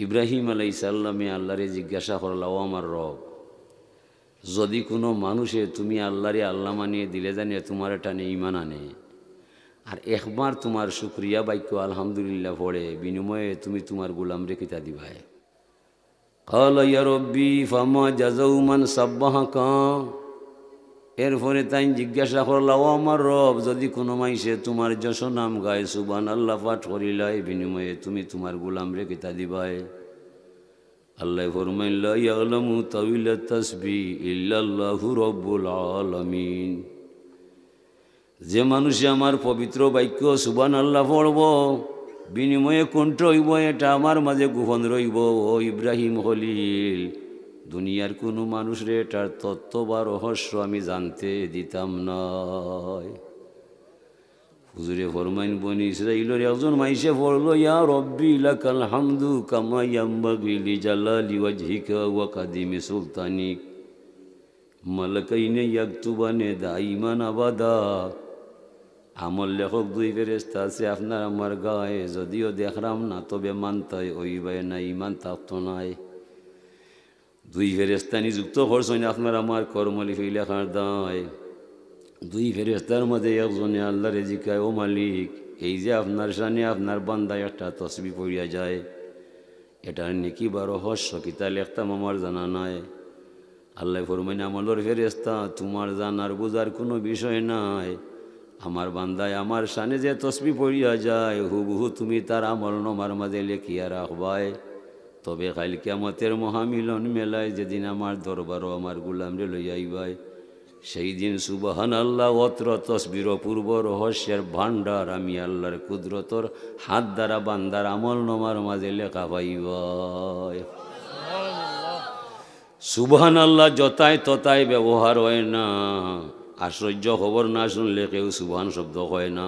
ইব্রাহিম আলাইহিস সালামে আল্লাহরে জিজ্ঞাসা করল, ও আমার রব, যদি কোনো মানুষে তুমি আল্লাহরে আল্লাহ মানিয়ে দিলে জানিয়ে তোমার টানে ঈমান আনে আর একবার তোমার শুকরিয়া বাক্য আলহামদুলিল্লাহ পড়ে, বিনিময়ে তুমি তোমার গোলাম রেখিতা দিবায়। قال يا ربي فما جزاء من صبحك। এরপরে তাই জিজ্ঞাসা করল, ও আমার রব, যদি কোনো মাইসে তোমার যশ নাম গায়, সুবহানাল্লাহ পাঠ করিলাই, বিনিময়ে তুমি তোমার গোলাম রেখিতা দিবায়। আল্লাহ ফরমাইল, লা ইয়ালামু তাওয়িলাত তাসবিহ ইল্লাল্লাহু রাব্বুল আলামিন। যে মানুষে আমার পবিত্র বাক্য সুবহানাল্লাহ পড়ব, বিনিময়ে কণ্ঠ হইব, এটা আমার মাঝে গোপন রইব। ও ইব্রাহিম খলিল, দুনিয়ার কোনো মানুষরে এটার তত্ত্ব বা রহস্য আমি জানতে দিতাম নয়। হুজুরে ফরমাইন, বনি ইসরাইলের একজন মাইসে পড়ল, ইয়া রব্বি লাকাল হামদু কামা ইয়ামবাগি লিজালালি ওয়াজহিকা ওয়া কাদিমি সুলতানিক মালাকাইনে ইয়াকতুবানে দাইমান আবাদা। আমল লেখক দুই ফেরেশতা আছে আপনার আমার গায়ে, যদিও দেখলাম না তবে মানতাই ওইবাই না, ইমান থাকতো নাই। দুই ফেরেশতা নিযুক্ত করছেন আপনার আমার কর্মলিপি লেখার দায়। দুই ফেরেশতার মধ্যে একজনে আল্লাহরে জিজ্ঞাসা, ও মালিক, এই যে আপনার সামনে আপনার বান্দায় একটা তসবিহ পড়িয়া যায়, এটার নেকি বা রহস্য কিতা লেখতাম আমার জানা নাই। আল্লাহ ফরমাইন, আমলের ফেরেশতা, তোমার জানার বুঝার কোনো বিষয় নাই। আমার বান্দায় আমার সামনে যে তসবিহ পড়িয়া যায়, হুবহু তুমি তার আমল নমার মাঝে লেখিয়া রাখবাই। তবে কাল কিয়ামতের মহামিলন মেলায় যেদিন আমার দরবারও আমার গুলামরে লইয়া আইবাই, সেই দিন সুবহানাল্লাহ অত্র তসবির পূর্ব রহস্যের ভাণ্ডার আমি আল্লাহর কুদরতর হাত দ্বারা বান্দার আমল নমার মাঝে লেখা পাইবাই। সুবহানাল্লাহ যতায় ততায় ব্যবহার হয় না। আশ্চর্য খবর না শুনলে কেউ সুবহান শব্দ হয় না।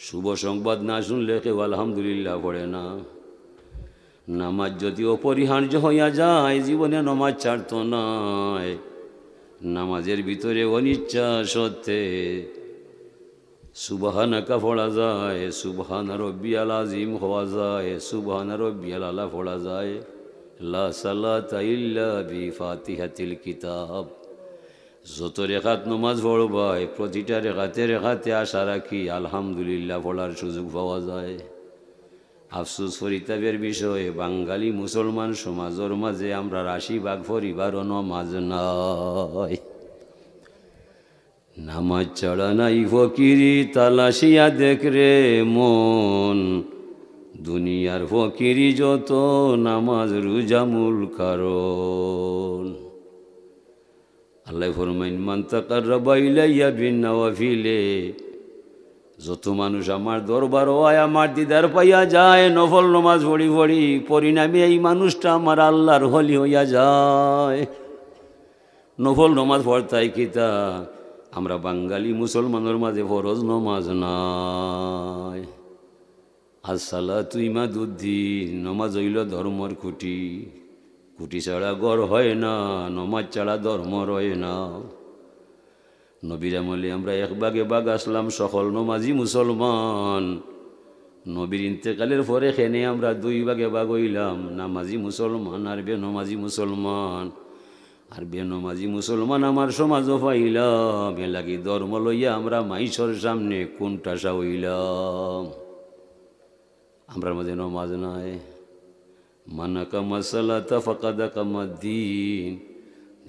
শুভ সংবাদ না শুনলে কেউ আলহামদুলিল্লাহ পড়ে না। নামাজ যদি অপরিহার্য হইয়া যায়, জীবনে নামাজ ছাড়ত নয়। নামাজের ভিতরে অনিচ্ছা সত্ত্বে সুবহানাকা পড়া যায়, সুবহান রব্বিয়াল আযীম হওয়া যায়, সুবহান রব্বিয়াল আলা পড়া যায়। লা সালাতা ইল্লা বিফাতিহাতিল কিতাব। যত রেখাত নমাজ পড়বাই, প্রতিটা রেখাতে আশা রাখি আলহামদুলিল্লাহ পড়ার সুযোগ পাওয়া যায়। আফসোস পরিতাপের বিষয়ে বাঙালি মুসলমান সমাজের মাঝে আমরা ৮০% পরিবারও নমাজ নাই। নামাজ ছাড়া নাই ফকিরি, তালাশিয়া দেখ রে মন। দুনিয়ার ফকিরি যত, নামাজ রোজা মূল কারণ। আল্লাহ ফরমাইন, মান তাকাররাবা ইলাইয়া বিন্নাওয়াফিলে। যত মানুষ আমার দরবার হয়, আমার দিদার পাইয়া যায়, নফল নমাজ পড়ি পড়ি, পরিণামে এই মানুষটা আমার আল্লাহর হলি হইয়া যায়। নফল নমাজ পড়তাই কিতা, আমরা বাঙালি মুসলমানের মাঝে ফরজ নমাজ নাই। আসসালাতু ইমাদুদ্দিন, নমাজ হইল ধর্মর খুঁটি। খুঁটি ছাড়া ঘর হয় না, নমাজ ছাড়া ধর্ম রয় না। নবীর আমলে আমরা ১ ভাগে আসলাম সকল নমাজি মুসলমান। নবীর ইন্তেকালের পরে খেনে আমরা ২ ভাগে হইলাম, নামাজি মুসলমান আর বেনমাজি মুসলমান। আর বেনমাজি মুসলমান আমার সমাজও পাইলাম। এ লাগি ধর্ম লইয়া আমরা মাইশর সামনে কোনটা হইলাম। আমরার মাঝে নমাজ নাই। মানাকা মাসালাতা ফাকাদা কামাদ্দিন।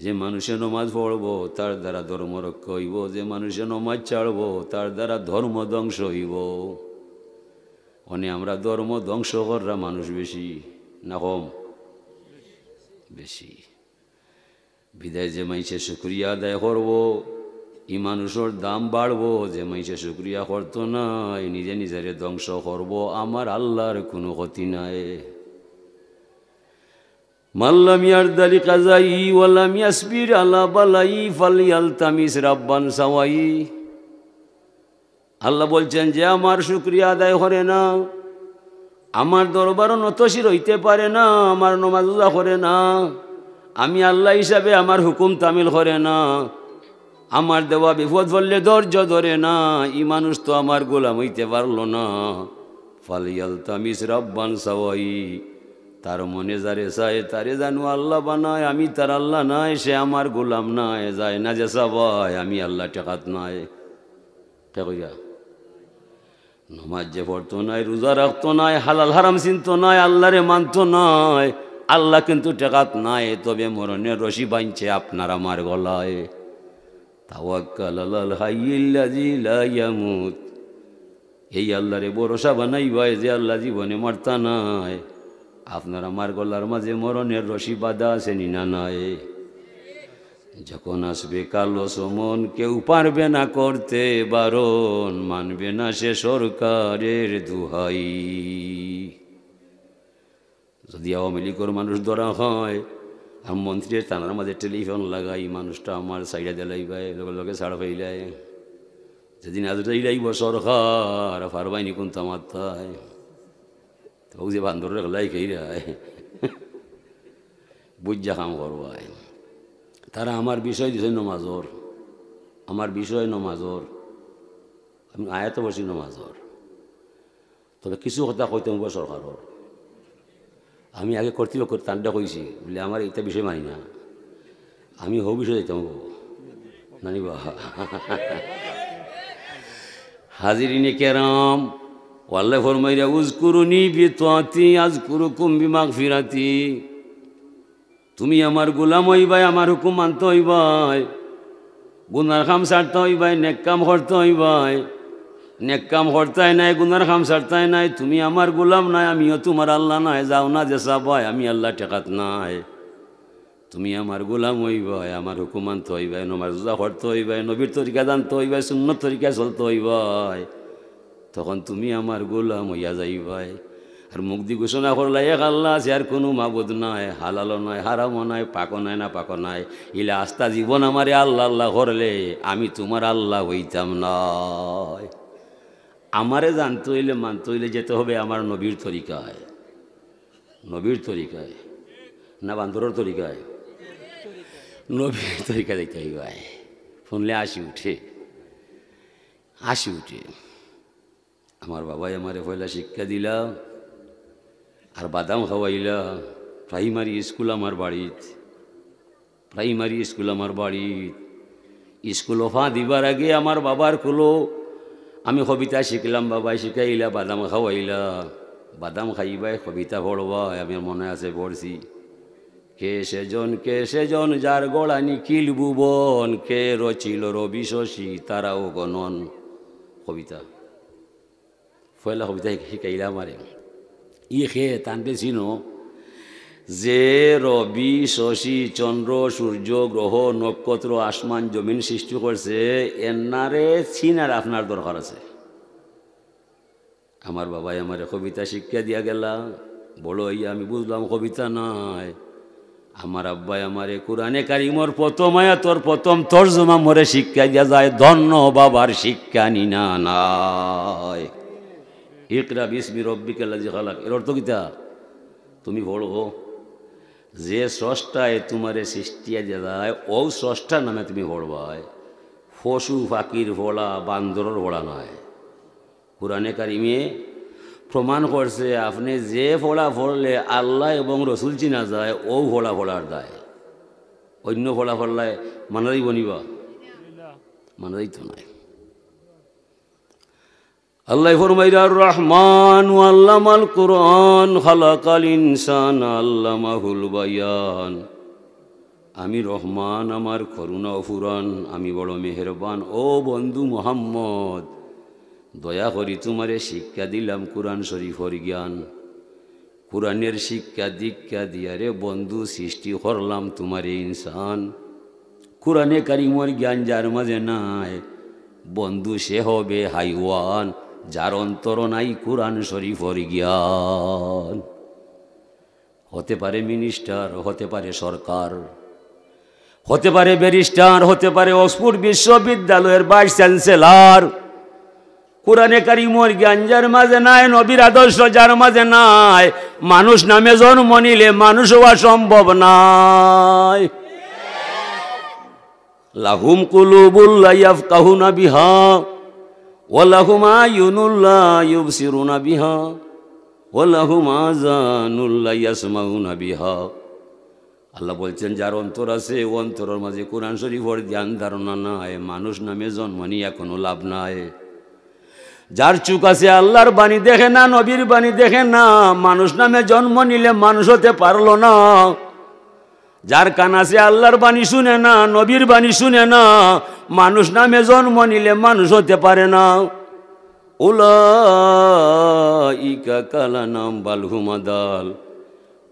যে মানুষে নমাজ পড়ব তার দ্বারা ধর্ম রক্ষা হইব, যে মানুষে নমাজ ছাড়ব তার দ্বারা ধর্ম ধ্বংস হইব। অনে আমরা ধর্ম ধ্বংস করা মানুষ বেশি না কম? বেশি। বিদায় যে মাইসে শুকরিয়া আদায় করব, ই মানুষের দাম বাড়ব। যে মাইসে শুকরিয়া করতো না, নিজে নিজের ধ্বংস করব। আমার আল্লাহর কোনো ক্ষতি নাই। মাল্লাম ইয়ারদালি কাজাই ওয়ালাম ইয়াসবির আলা বালাই ফালিয়ালতামিস রাব্বান সাওয়াই। আল্লাহ বলছেন, যে আমার শুকরিয়া আদায় করে না, আমার দরবারও নতশির হইতে পারে না, আমার নমাজ রোজা করে না, আমি আল্লাহ হিসাবে আমার হুকুম তামিল করে না, আমার দেওয়া বিপদ বললে ধৈর্য ধরে না, ই মানুষ তো আমার গোলাম হইতে পারল না। ফালিয়ালতামিস রাব্বান সাওয়াই। তার মনে যারে চায় তারে জানু আল্লাহ বানায়, আমি তার আল্লাহ নাই, সে আমার গোলাম নাই, যায় না যে সবাই আমি আল্লাহ টেকাত নাই। টেকা নমাজ যে পড়তো নাই, রোজা রাখতো নাই, হালাল হারাম চিনতো নাই, আল্লাহরে মানতো নাই, আল্লাহ কিন্তু টেকাত নাই, তবে মরণের রশি বাঁধছে আপনার আমার গলায়। তাওয়াক্কাল আলাল হাইয়িল্লাযী লা ইয়ামুত, এই আল্লাহরে ভরসা বানাইবাই যে আল্লাহ জীবনে মারতা নাই। আপনার আমার গলার মাঝে মরণের রশি বাঁধা আছে নিনা নাই। যখন আসবে কালো সমন কেউ পারবে না করতে বারণ, মানবে না সে সরকারের দুহাই। যদি আওয়ামী লীগের মানুষ ধরা হয় আর মন্ত্রীর তানার মাঝে টেলিফোন লাগাই, মানুষটা আমার সাইডে দিলাইবাই, লগে লগে ছাড় পাইলাই। যেদিন আজ ইলাইব সরকার ফারবাইনি কোনটা মাত্রায় তো যে বান্দর লাই খেয়ে রায় বুঝা কাম করবাই। তারা আমার বিষয় দিছে নমাজর, আমার বিষয় নমাজর, আমি আয়াত বসি নমাজর, তবে কিছু কথা কইতে হবো সরকারের। আমি আগে কর্তৃপক্ষ তান্ডা কইছি বলে আমার এটা বিষয় মানি না, আমি হো বিষয় দিতে হবো নানিবা। হাজিরিনে কেরাম, ওয়াল্লাহ ফরমাইরা উযকুরুনি বিতাআতি আযকুরুকুম বিমাগফিরাতি, তুমি আমার গোলাম হইবাই, আমার হুকুম মানতে হইবাই, গুনার কাম ছাড়তে হইবাই, নেক কাম করতে হইবাই। নেক কাম করতাই নাই, গুনার কাম ছাড়তাই নাই, তুমি আমার গোলাম নাই, আমিও তোমার আল্লাহ নাই, যাও না যে চাবাই আমি আল্লাহ টেকাত নাই। তুমি আমার গোলাম হইবাই, আমার হুকুম মানতে হইবাই, নমাজ রোজা করতে হইবাই, নবীর তরিকা জানতে হইবাই, সুন্নত তরিকা চলতে হইবাই, তখন তুমি আমার গোলাম হইয়া যাইবাই। আর মুখ দি ঘোষণা করলা এক আল্লাহ আছে, আর কোনো মাবুদ নাই, হালালও নাই, হারামও নাই, পাকও নাই, না পাকও নাই, ইলা আস্তা জীবন আমারে আল্লাহ আল্লাহ করলে আমি তোমার আল্লাহ হইতাম নয়। আমারে জানতে হইলে মানতে হইলে যেতে হবে আমার নবীর তরিকায়, নবীর তরিকায় না বান্দরের তরিকায়, নবীর তরিকা দেখতে হইবে। শুনলে আসি উঠে, আসি উঠে। আমার বাবাই আমারে পয়লা শিক্ষা দিলা আর বাদাম খাওয়াইলা। প্রাইমারি স্কুল আমার বাড়িত, প্রাইমারি স্কুল আমার বাড়িত। স্কুল অফা দিবার আগে আমার বাবার কুলো আমি কবিতা শিখলাম, বাবাই শিখাইলা, বাদাম খাওয়াইলা। বাদাম খাইবাই কবিতা পড়বাই, আমি মনে আছে পড়ছি। কে সেজন যার গড়া নিখিল ভুবন, কে রচিল রবি শশী তারাও গণন। কবিতা পয়লা কবিতা শিখাইলা আমারে। ই খে টানবে চিনো যে রবি শশী চন্দ্র সূর্য গ্রহ নক্ষত্র আসমান জমিন সৃষ্টি করছে, এনারে চিনার আপনার দরকার আছে। আমার বাবাই আমার কবিতা শিক্ষা দিয়া গেলা, বড় হইয়া আমি বুঝলাম কবিতা নাই। আমার আব্বাই আমারে কোরআনে কারিমর প্রথম আয়াতর প্রথম তর্জমা মরে শিক্ষা দিয়া যায়, ধন্য বাবার শিক্ষা নিনা নাই। ইকরা বিসমি রব্বিকাল্লাযী খালাক, এর অর্থ কিতা? তুমি বড় যে স্রষ্টায় তোমারে সৃষ্টিয়া যায় ও স্রষ্টার নামে তুমি পড়বাই। পশু পাখির ভোলা বান্দরের ভোলা নয়। কুরআনে কারিমে প্রমাণ করছে আপনি যে ফোড়া ফোড়লে আল্লাহ এবং রসুল চিনা যায় ও ফোড়া ফোড়ার দায়। অন্য ফোড়া ফোড়লায় মানাই বনিবা, মানাই তো নাই। আল্লাহ ফরমাইয়ার রহমান আল্লামাল কুরআন খালাকাল ইনসান আল্লামাহুল বায়ান। আমি রহমান, আমার করুণা অফুরান, আমি বড় মেহেরবান। ও বন্ধু মুহাম্মদ, দয়া করি তোমারে শিক্ষা দিলাম কুরআন শরীফর জ্ঞান। কুরআনের শিক্ষা দীক্ষা দিয়ারে বন্ধু সৃষ্টি করলাম তোমারে ইনসান। কুরআনে কারিমর জ্ঞান যার মাঝে নাই বন্ধু সে হবে হাইওয়ান, যার অন্তর নাই কুরআন শরীফর জ্ঞান। হতে পারে মিনিস্টার, হতে পারে সরকার, হতে পারে ব্যারিস্টার, হতে পারে অক্সফোর্ড বিশ্ববিদ্যালয়ের ভাইস চ্যান্সেলর। কুরআনে কারিমর জ্ঞান যার মাঝে নাই, নবীর আদর্শ যার মাঝে নাই, মানুষ নামে জন্ম নিলে মানুষ হওয়া সম্ভব নাই। লাহুম কুলুবুল লা ইয়াফকাহুনা বিহা ওয়া লাহুম আয়ুনুল লা ইউবসিরুনা বিহা ওয়ালাহুম আযানুল লা ইয়াসমাউনা বিহা। আল্লাহ বলছেন যার অন্তর আছে ও অন্তরের মাঝে কোরআন শরীফের ধ্যান ধারণা নাই, মানুষ নামে জন্ম নিয়ে কোনো লাভ নাই। যার চোখ আছে আল্লাহর বাণী দেখে না, নবীর বাণী দেখে না, মানুষ নামে জন্ম নিলে মানুষ হতে পারল না। যার কান আছে আল্লাহর বাণী শুনে না, নবীর বাণী শুনে না, মানুষ নামে জন্ম নিলে মানুষ হতে পারে না। উলাইকা কালানাম বাল হুম আদাল।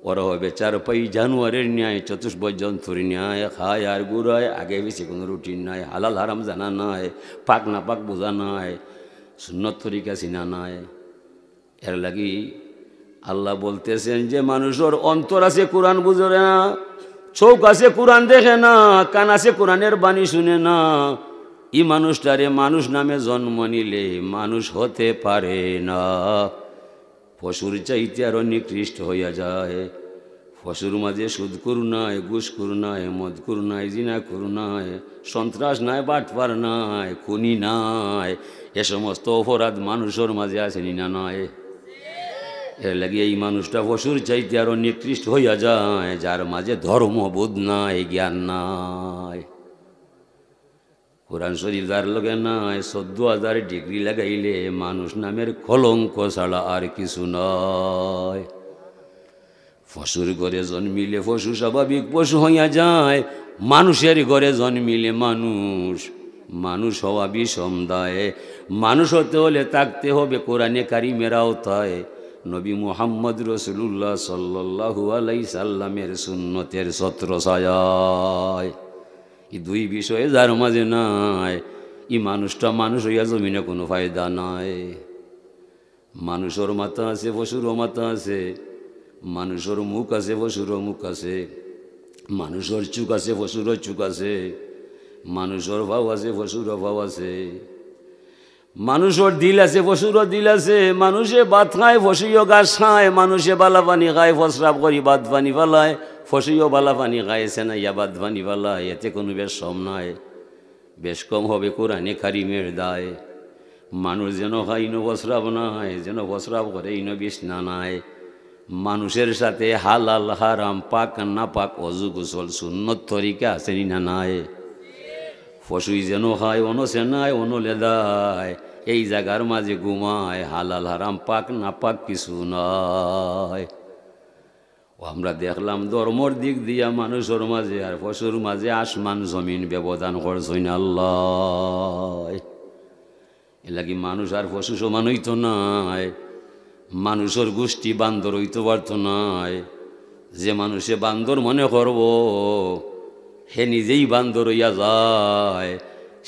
ওরা হবে চারপাই জানোয়ারের ন্যায়, চতুষ্পদ জন্তুর ন্যায়, খায় আর গুড়ায়, আগে বেশি কোনো রুটিন নাই, হালাল হারাম জানা নাই, পাক না পাক বোঝা নাই, সুন্নত তরিকা চিনা নাই। এর লাগি আল্লাহ বলতেছেন যে মানুষের অন্তর আছে কোরআন বুঝে না, চোখ আছে কোরআন দেখে না, কান আছে কোরআনের বাণী শুনে না, ই মানুষটারে মানুষ নামে জন্ম নিলে মানুষ হতে পারে না। পশুর চাইতে আরো নিকৃষ্ট হইয়া যায়। পশুর মাঝে সুদখোর নাই, ঘুষখোর নাই, মদখোর নাই, জিনাখোর নাই, সন্ত্রাস নাই, বাটপার নাই, খুনি নাই, এ সমস্ত অপরাধ মানুষের মাঝে আসেনি না নয়। এর লাগে এই মানুষটা পশুর চাইতে আরো নিকৃষ্ট হইয়া যায়, যার মাঝে ধর্মবোধ নাই, জ্ঞান নাই। কোরআন শরীফ যার লগে নাই 14,000 ডিগ্রি লাগাইলে মানুষ নামের কলঙ্ক ছাড়া আর কিছু নয়। পশুর ঘরে জন্মিলে পশু স্বাভাবিক পশু হইয়া যায়, মানুষের ঘরে জন্মিলে মানুষ, মানুষ হওয়া বিষম দায়। মানুষ হতে হলে থাকতে হবে কোরআনে কারিমের আওতায়, নবী মুহাম্মদ রাসূলুল্লাহ সাল্লাল্লাহু আলাইহি সাল্লামের সুন্নতের ছত্রছায়ায়। এই দুই বিষয়ে যার মাঝে নাই, এই মানুষটা মানুষ হইয়া জমিনে কোনো ফায়দা নাই। মানুষের মাথা আছে, পশুরও মাথা আছে, মানুষের মুখ আছে, পশুরও মুখ আছে, মানুষের চোখ আছে, পশুরও চোখ আছে, মানুষের ভাব আছে, পশুরও ভাব আছে, মানুষের দিল আছে, পশুরও দিল আছে। মানুষে ভাত খায়, পশুও গাছ খায়, মানুষে বালা পানি খায়, ফসরাপ করি ভাত পানি ফেলায়, ফসিও বালা পানি খাইছে না ইয়া বাদ পানি ফেলায়। এতে কোনো বেশ কম নাই, বেশ কম হবে কোরআনে কারিমের দায়। মানুষ যেন খায় ইনো ফসরাপ নাই, যেন ফসরাপ করে ইনো বিছনা নাই। মানুষের সাথে হালাল হারাম, পাক না পাক, অজু গোসল সুন্নত তরিকা আছে না নাই। পশুই যেন খায় অনসে নাই, অনলে দায়, এই জায়গার মাঝে ঘুমায়, হালাল হারাম পাক না পাক কিছু নয়। আমরা দেখলাম ধর্মর দিক দিয়া মানুষের মাঝে আর পশুর মাঝে আসমান জমিন ব্যবধান করছেন আল্লাহ। এ লাগি মানুষ আর পশু সমান হইতো নাই, মানুষের গোষ্ঠী বান্দর হইতে পারত নাই। যে মানুষে বান্দর মনে করব সে নিজেই বান্দর হইয়া যায়,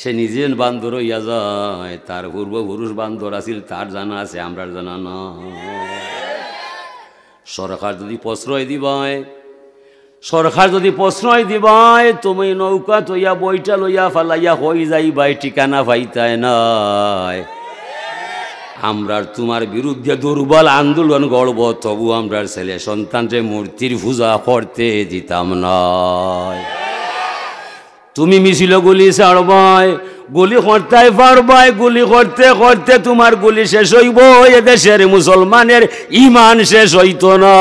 সে নিজে বান্দর হইয়া যায়। তার পূর্বপুরুষ বান্দর আছিল, তার জানা আছে, আমরার জানা না। সরকার যদি প্রশ্রয় দিবায়, সরকার যদি প্রশ্রয় দিবায়, তুমি নৌকা তৈয়া বইটা লইয়া ফালাইয়া হই যাইবাই, ঠিকানা পাইতায় নাই। আমরার তোমার বিরুদ্ধে দুর্বল আন্দোলন গড়ব, তবু আমরার ছেলে সন্তানরে মূর্তির পূজা করতে দিতাম না। তুমি মিছিল গুলি ছাড়বাই, গুলি করতে পারবাই, গুলি করতে করতে তোমার গুলি শেষ হইব, এদেশের মুসলমানের ইমান শেষ হইত না।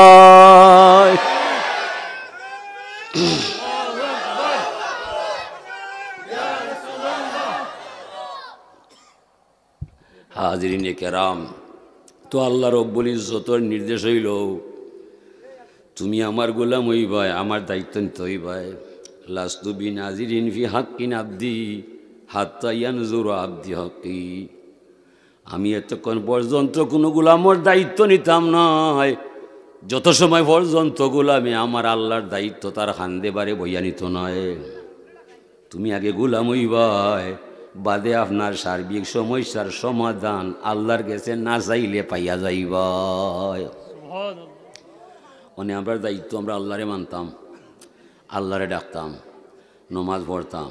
হাজরিনে কেরাম, তো আল্লাহ রব্বুল ইজ্জতের নির্দেশ হইল তুমি আমার গোলাম হইবাই, আমার দায়িত্ব নিতে হইবাই। লাস্তু বিনাজিরিন ফি হাক্কিন আব্দি হাত্তা ইয়ানজুর আব্দি হাক্কি। আমি এতক্ষণ পর্যন্ত কোনো গোলামর দায়িত্ব নিতাম নয়, যত সময় পর্যন্ত গোলামে আমার আল্লাহর দায়িত্ব তার হান্দে বারে বইয়া নিত নয়। তুমি আগে গোলাম হইবাই, বাদে আপনার সার্বিক সমস্যার সমাধান আল্লাহর কাছে না চাইলে পাইয়া যাইবাই। মানে আমরা দায়িত্ব, আমরা আল্লাহরে মানতাম, আল্লাহরে ডাকতাম, নমাজ পড়তাম,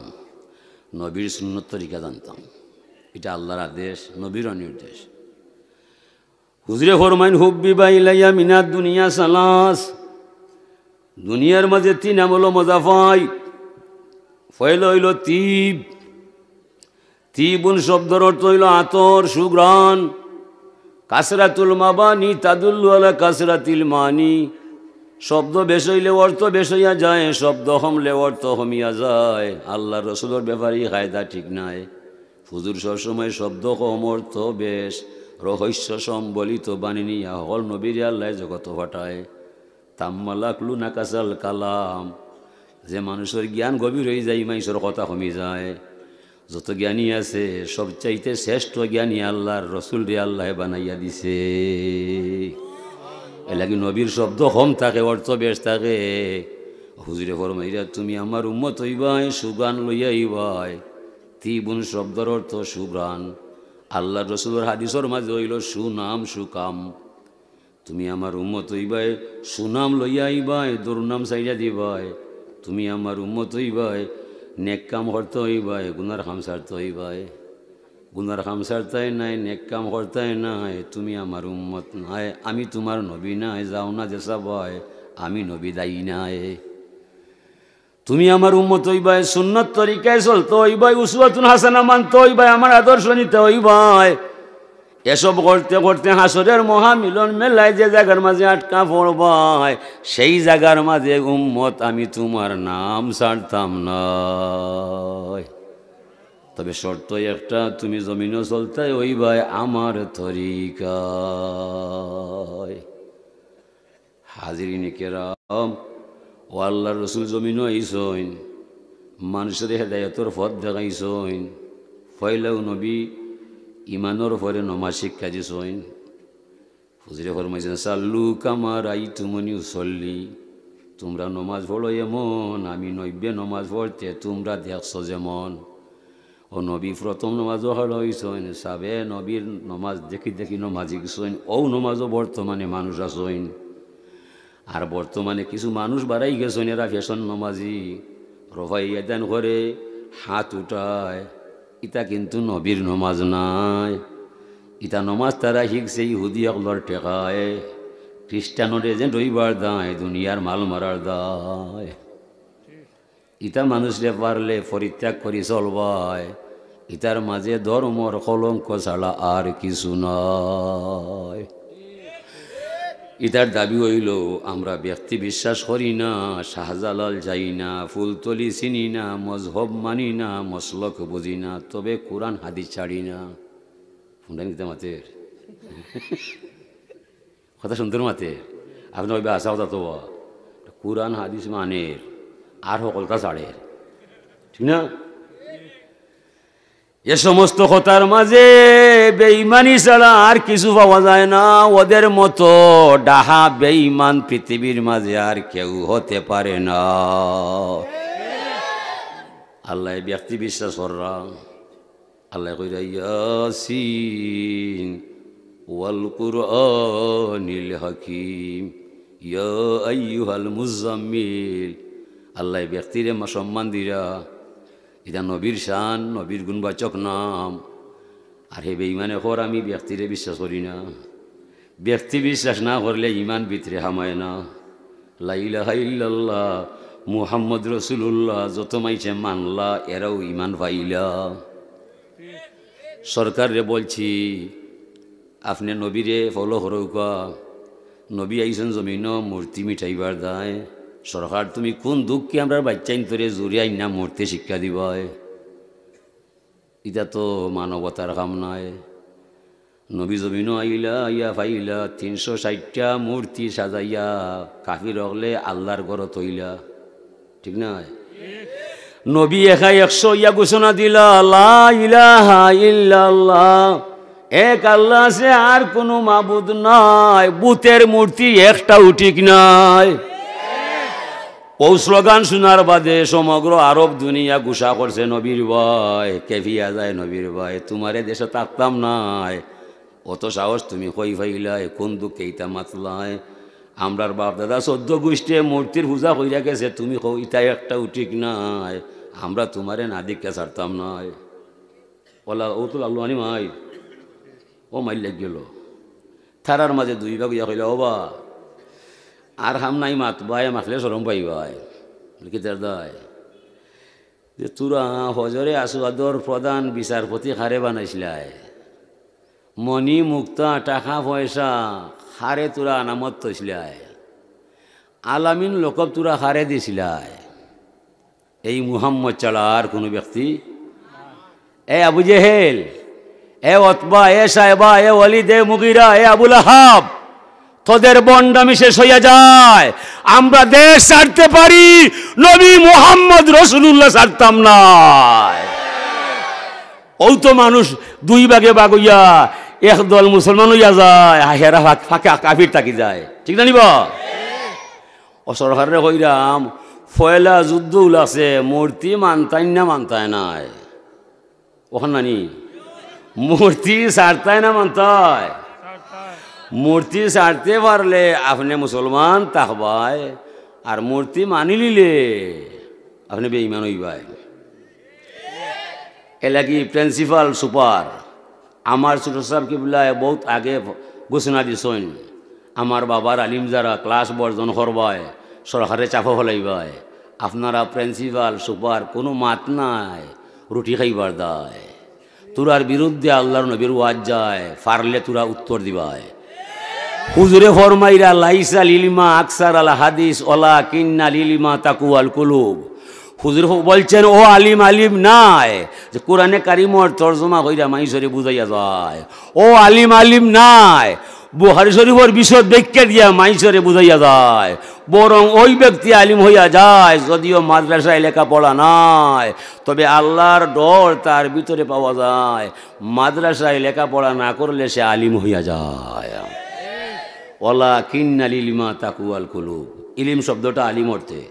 নবীর সুন্নত তরিকা জানতাম, এটা আল্লাহর আদেশ, নবীর নির্দেশ। হুজরে ফরমাইন হুব্বি বাইলাইয়া মিনাদ দুনিয়া সালাস, দুনিয়ার মাঝে তিন আমল মজা পাই। পয়লা হইল তিব, তিবুন শব্দের অর্থ হইল আতর, সুগ্রাণ। কাসরাতুল মাবানি তাদুল্লু আলা কাসরাতিল মানি। শব্দ বেশ হইলে অর্থ বেশ হইয়া যায়, শব্দ হমলে অর্থ হমিয়া যায়। আল্লাহ রসুলের ব্যাপারে কায়দা ঠিক নাই। হুজুর সবসময় শব্দ কম অর্থ বেশ, রহস্য সম্বলিত বাণী নিয়া হল নবীর আল্লাহ জগত ঘটায়। তাম্মালাকলু নাকাসাল কালাম, যে মানুষের জ্ঞান গভীর হয়ে যায়, মানুষের কথা কমে যায়। যত জ্ঞানী আছে সবচাইতে শ্রেষ্ঠ জ্ঞানী আল্লাহর রসুল রে আল্লাহ বানাইয়া দিছে। এলাকি নবীর শব্দ কম থাকে, অর্থ বেশ থাকে। হুজুরে ফরমাইরা তুমি আমার উম্মত হইবাই, সুগান লইয়া হইবাই। তিবুন শব্দের অর্থ সুগ্রাণ। আল্লাহ রসুলের হাদিসের মাঝে হইল সুনাম সুকাম। তুমি আমার উম্মত হইবাই, সুনাম লইয়া আইবাই, দুর্নাম চাইয়া দিবাই। তুমি আমার উম্মত হইবাই, নেক কাম করতে হইবাই, গুনার খাম ছাড়তে হইবাই। গুনার খাম ছাড়তাই নাই, নেক কাম করতাই নাই, তুমি আমার উম্মত নাই। আমি তোমার নবী নাই, যাও না যেসা ভয়, আমি নবী দায়ী নাই। তুমি আমার উম্মত হইবাই, সুন্নত তরিকায় চলতে হইবাই, উসওয়াতুন হাসানা মানতে হইবাই, আমার আদর্শ নিতে হইবাই। এসব করতে করতে হাসরের মহামিলন মেলায় যে জায়গার মাঝে আটকা পড়বাই, সেই জায়গার মাঝে উম্মত আমি তোমার নাম ছাড়তাম না। তবে শর্ত একটা, তুমি জমিনও চলতে হইবাই আমার তরিকায়। হাজিরিনে কেরাম, ও আল্লাহর রসুল জমিনও আইসইন, মানুষের হেদায়তর পথ দেখাইসইন। ফয়লাও নবী ইমানোর পরে নমাজ শিক্ষা দিছইন। হুজুরে ফরমাইছেন সাল্লু কামার আই তুমনি উসল্লি, তোমরা নমাজ পড়ো এমন আমি নব্বে নমাজ পড়তে তোমরা দেখছো যেমন। ও নবী প্রথম নমাজও হলো হইসইন, সাবে নবীর নমাজ দেখি দেখি নমাজি গেছইন। ও নমাজও বর্তমানে মানুষ আসইন। আর বর্তমানে কিছু মানুষ বাড়াই গেছইন, এরা ফ্যাশন নমাজি, রফাই এদান করে হাত উঠায়। ইটা কিন্তু নবীর নমাজ নাই। ইটা নমাজ তারা শিখছে ইহুদি অকলর টেকায়, খ্রিস্টানোর এজেন্ট হইবার দায়, দুনিয়ার মাল মারার দায়। ইটা মানুষরে পারলে পরিত্যাগ করি চলবায়। ইটার মাঝে ধর্মর কলঙ্ক ছাড়া আর কিছু নয়। ইটার দাবি হইল আমরা ব্যক্তি বিশ্বাস করি না, শাহজালাল যাই না, ফুলতলি চিনি না, মজহব মানি না, মসলক বুঝি না, তবে কোরআন হাদিস ছাড়ি না। শুনলেন কিতা মাতের কথা সুন্দর মাতের আপনি ওই আসা কথা তো কোরআন হাদিস মানের আর সকলটা ছাড়ের, ঠিক না? এ সমস্ত কথার মাঝে বেঈমানি ছাড়া আর কিছু পাওয়া যায় না। ওদের মতো ডাহা বেঈমান পৃথিবীর মাঝে আর কেউ হতে পারে না। আল্লাহ ব্যক্তি বিশ্বাস কররা, আল্লাহ কইরা ইয়াসিন ওয়াল কুরআনিল হাকিম ইয়া আইয়ুহাল মুজাম্মিল। আল্লাহ ব্যক্তিরে সম্মান দিরা, এটা নবীর শান, নবীর গুণবাচক নাম। আর হে বেঈমানে খর আমি ব্যক্তিরে বিশ্বাস করি না। ব্যক্তি বিশ্বাস না করলে ইমান ভিতরে হামায় না। লা ইলাহা ইল্লাল্লাহ মুহাম্মদ রাসূলুল্লাহ যত মাইছে মানলা, এরাও ইমান পাইলা। সরকারে বলছি আপনি নবীরে ফলো হরৌকা। নবী আইসেন জমিন মূর্তি মিঠাইবার দায়। সরকার তুমি কোন দুঃখকে আমরা বাচ্চাইন তোরে জুড়িয়াই না মূর্তি শিক্ষা দিবায়? এটা তো মানবতার কাম নয়। নবী জমিনও আইলা, ইয়া ফাইলা 360টা মূর্তি সাজাইয়া কাফির হলে আল্লাহর ঘর তৈলা, ঠিক না? নবী একাই 100 ইয়া ঘোষণা দিলা লা ইলাহা ইল্লাল্লাহ, এক আল্লাহ আছে আর কোনো মাবুদ নাই, বুতের মূর্তি একটাও ঠিক নাই। ও স্লোগান শোনার বাদে সমগ্র আরব দুনিয়া ঘোষা করছে নবীর ভাই কেভিয়া যায়, নবীর ভাই তোমারে দেশে থাকতাম নাই, অত সাহস তুমি কই ফাইলাই, কোন দুঃখে ইটা মাতলাই? আমরার বাপ দাদা 14 গোষ্ঠী মূর্তির পূজা কইরা গেছে, তুমি কও ইটা একটা ঠিক নাই, আমরা তোমারে না দেখে ছাড়তাম নাই। ওলা ও তো আল্লু আনি মাই ও মাইল লাগ গেল। থারার মাঝে 2 ভাগ ইয়া কইলা ও বা আর হাম নাই মাত ভাই মাখলে সরম পাই ভাই কিতার দায় যে তোরা হজরে আসুয়াদর প্রধান বিচারপতি খারে বানাইছিলাই, মণি মুক্তা টাকা পয়সা হারে তোরা আনামত তৈছিলায়, আলামিন লোকব তোরা হারে দিছিলায়, এই মুহাম্মদ ছাড়া আর কোনো ব্যক্তি, এ আবু জেহেল, এ ওতবা, এ সাহেবা, এ ওয়ালিদ, এ মুগিরা, এ আবুল আহাব, তোদের বন্ডামি শেষ হইয়া যায়। আমরা দেশ ছাড়তে পারি, নবী মুহাম্মদ রাসূলুল্লাহ ছাড়তাম না। ও তো মানুষ দুই ভাগে ভাগ হইয়া একদল মুসলমান হইয়া যায়, হেরা ফাঁকা কাফির থাকি যায়, ঠিক না নিব? ও সরকারে কইরাম ফয়লা যুদ্ধ উলাছে, মূর্তি মানতাই না মানতায় নাই, ওখান নানি মূর্তি ছাড়তায় না মানতায়, মূর্তি ছাড়তে পারলে আপনি মুসলমান থাকবাই, আর মূর্তি মানি লিলে আপনি বেঈমান হইবাই। এলাকি প্রিন্সিপাল সুপার আমার ছোট সাহেব কিবলায় বহুত আগে ঘোষণা দিছেন, আমার বাবার আলিম যারা ক্লাস বর্জন করবায়, সরকারে চাপ ফলাইবায়, আপনারা প্রিন্সিপাল সুপার কোনো মাত নাই, রুটি খাইবার দায়, তোরার বিরুদ্ধে আল্লাহর নবীর ওয়াজ যায়, পারলে তোরা উত্তর দিবায়। হুজুরে ফরমাইরা লাইসা লিলিমা আকসার আল হাদিস ওলা কিন্না লিলিমা তাকুয়াল কুলুব। হুজুর বলছেন ও আলিম আলিম নাই যে কোরআনে কারিমর তর্জমা কইরা মাইসরে বুঝাইয়া যায়, ও আলিম আলিম নাই বুখারী শরীফের বিশদ ব্যাখ্যা দিয়া মাইসরে বুঝাইয়া যায়, বরং ওই ব্যক্তি আলিম হইয়া যায় যদিও মাদ্রাসায় লেখাপড়া নাই, তবে আল্লাহর ডর তার ভিতরে পাওয়া যায়, মাদ্রাসায় লেখাপড়া না করলে সে আলিম হইয়া যায়। ওলা কিন্না লিলিমা তাকুয়াল কুলুব, ইলিম শব্দটা আলিম অর্থে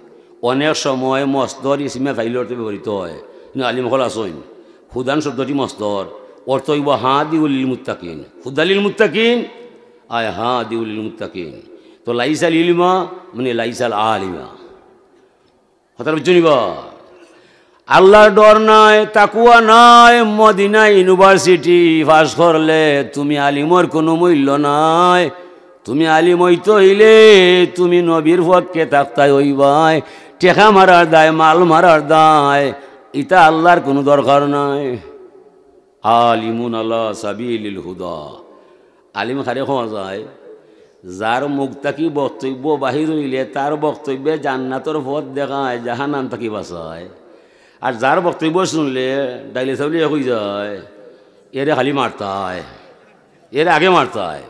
অনেক সময় মস্তর ইসমে ফাইল অর্থে ব্যবহৃত হয়, কিন্তু আলিম হল আসইন হুদান শব্দটি মস্তর অর্থ হইব হা দিউলিল মুত্তাকিন, হুদালিল মুত্তাকিন আয় হা দিউলিল মুত্তাকিন। তো লাইসাল ইলিমা মানে লাইসাল আলিমা, হঠাৎ বুঝছো নিবা? আল্লাহর ডর নাই, তাকুয়া নাই, মদিনা ইউনিভার্সিটি পাস করলে তুমি আলিমর কোনো মূল্য নাই, তুমি আলিম হইতে হইলে তুমি নবীর পথকে থাকতাই হইবাই, টেকা মারার দায়, মাল মারার দায়, ইটা আল্লাহর কোনো দরকার নাই। আলিমুন আল্লাহ সাবিলিল হুদা, আলিম খারে হওয়া যায় যার মুখ থাকি বক্তব্য বাহির হইলে তার বক্তব্যে জান্নাতর পথ দেখায়, জাহান্নাম থাকি বাঁচায়, আর যার বক্তব্য শুনলে ডাইলে চাউলি হয়ে যায়, এরে খালি মারতায়, এর আগে মারতায়,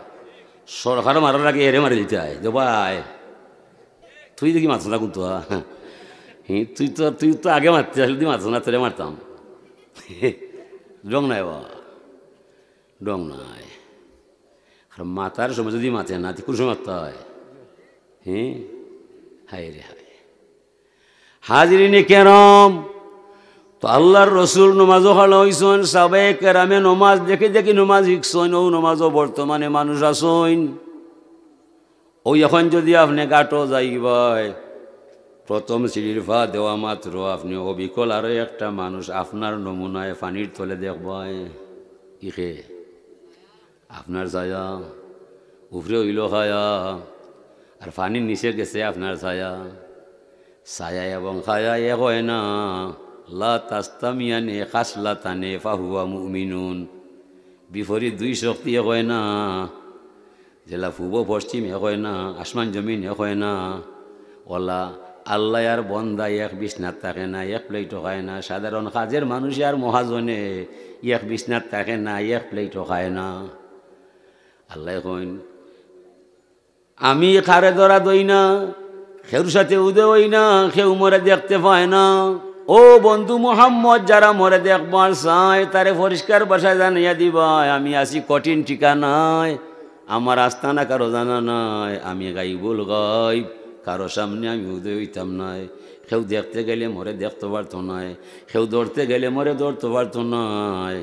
সরকার মারার আগে এরে মারি দিতে হয় যে ভাই তুই দেখি মারছ না কিন্তু তুই তো আগে মারতে আসলে তুই মারছ না, তোরে মারতাম। ডং নাই বা ডং নাই, আর মাতার সময় যদি মাতে না তুই কোন সময় মারতে হয়? হায় রে হায়। হাজিরিনে কেরম, তো আল্লাহর রসুল নমাজও খালা হইসন, সাহাবায়ে কেরামে নমাজ দেখে দেখে নমাজ শিখছেন, ও নমাজও বর্তমানে মানুষ আসইন। ওই এখন যদি আপনি গাটো যাইবাই, প্রথম সিঁড়ির ফা দেওয়া মাত্র আপনি অবিকল আরও একটা মানুষ আপনার নমুনায় পানির তলে দেখবাই, ইখে আপনার ছায়া উপরে হইল খায়া, আর পানির নিচে গেছে আপনার ছায়া, ছায়া এবং খায়া এক হয় না। লা তাস্তামিয়ানে খাসলাতানে ফাহুয়া মুমিনুন, বিপরীত দুই শক্তি এক হয় না, জেলা পূর্ব পশ্চিম এক হয় না, আসমান জমিন এক হয় না। ওলা আল্লাহ আর বন্দা এক বিছনাত থাকে না, এক প্লেটও খায় না, সাধারণ কাজের মানুষ আর মহাজনে এক বিছনাত থাকে না, এক প্লেটও খায় না। আল্লাহ কইন আমি খারে ধরা দই না, খেউর সাথে উদে হই না, খেউ মরে দেখতে পায় না। ও বন্ধু মোহাম্মদ, যারা মরে দেখবার চায় তারে পরিষ্কার বাসায় জানাইয়া দিবাই, আমি আছি কঠিন ঠিকানায়, আমার আস্তানা কারো জানা নাই, আমি গাইবুল গাইব, কারো সামনে আমি উদয় হইতাম নাই। কেউ দেখতে গেলে মরে দেখতে পারতো নাই, কেউ দৌড়তে গেলে মরে দৌড়তে পারতো নাই।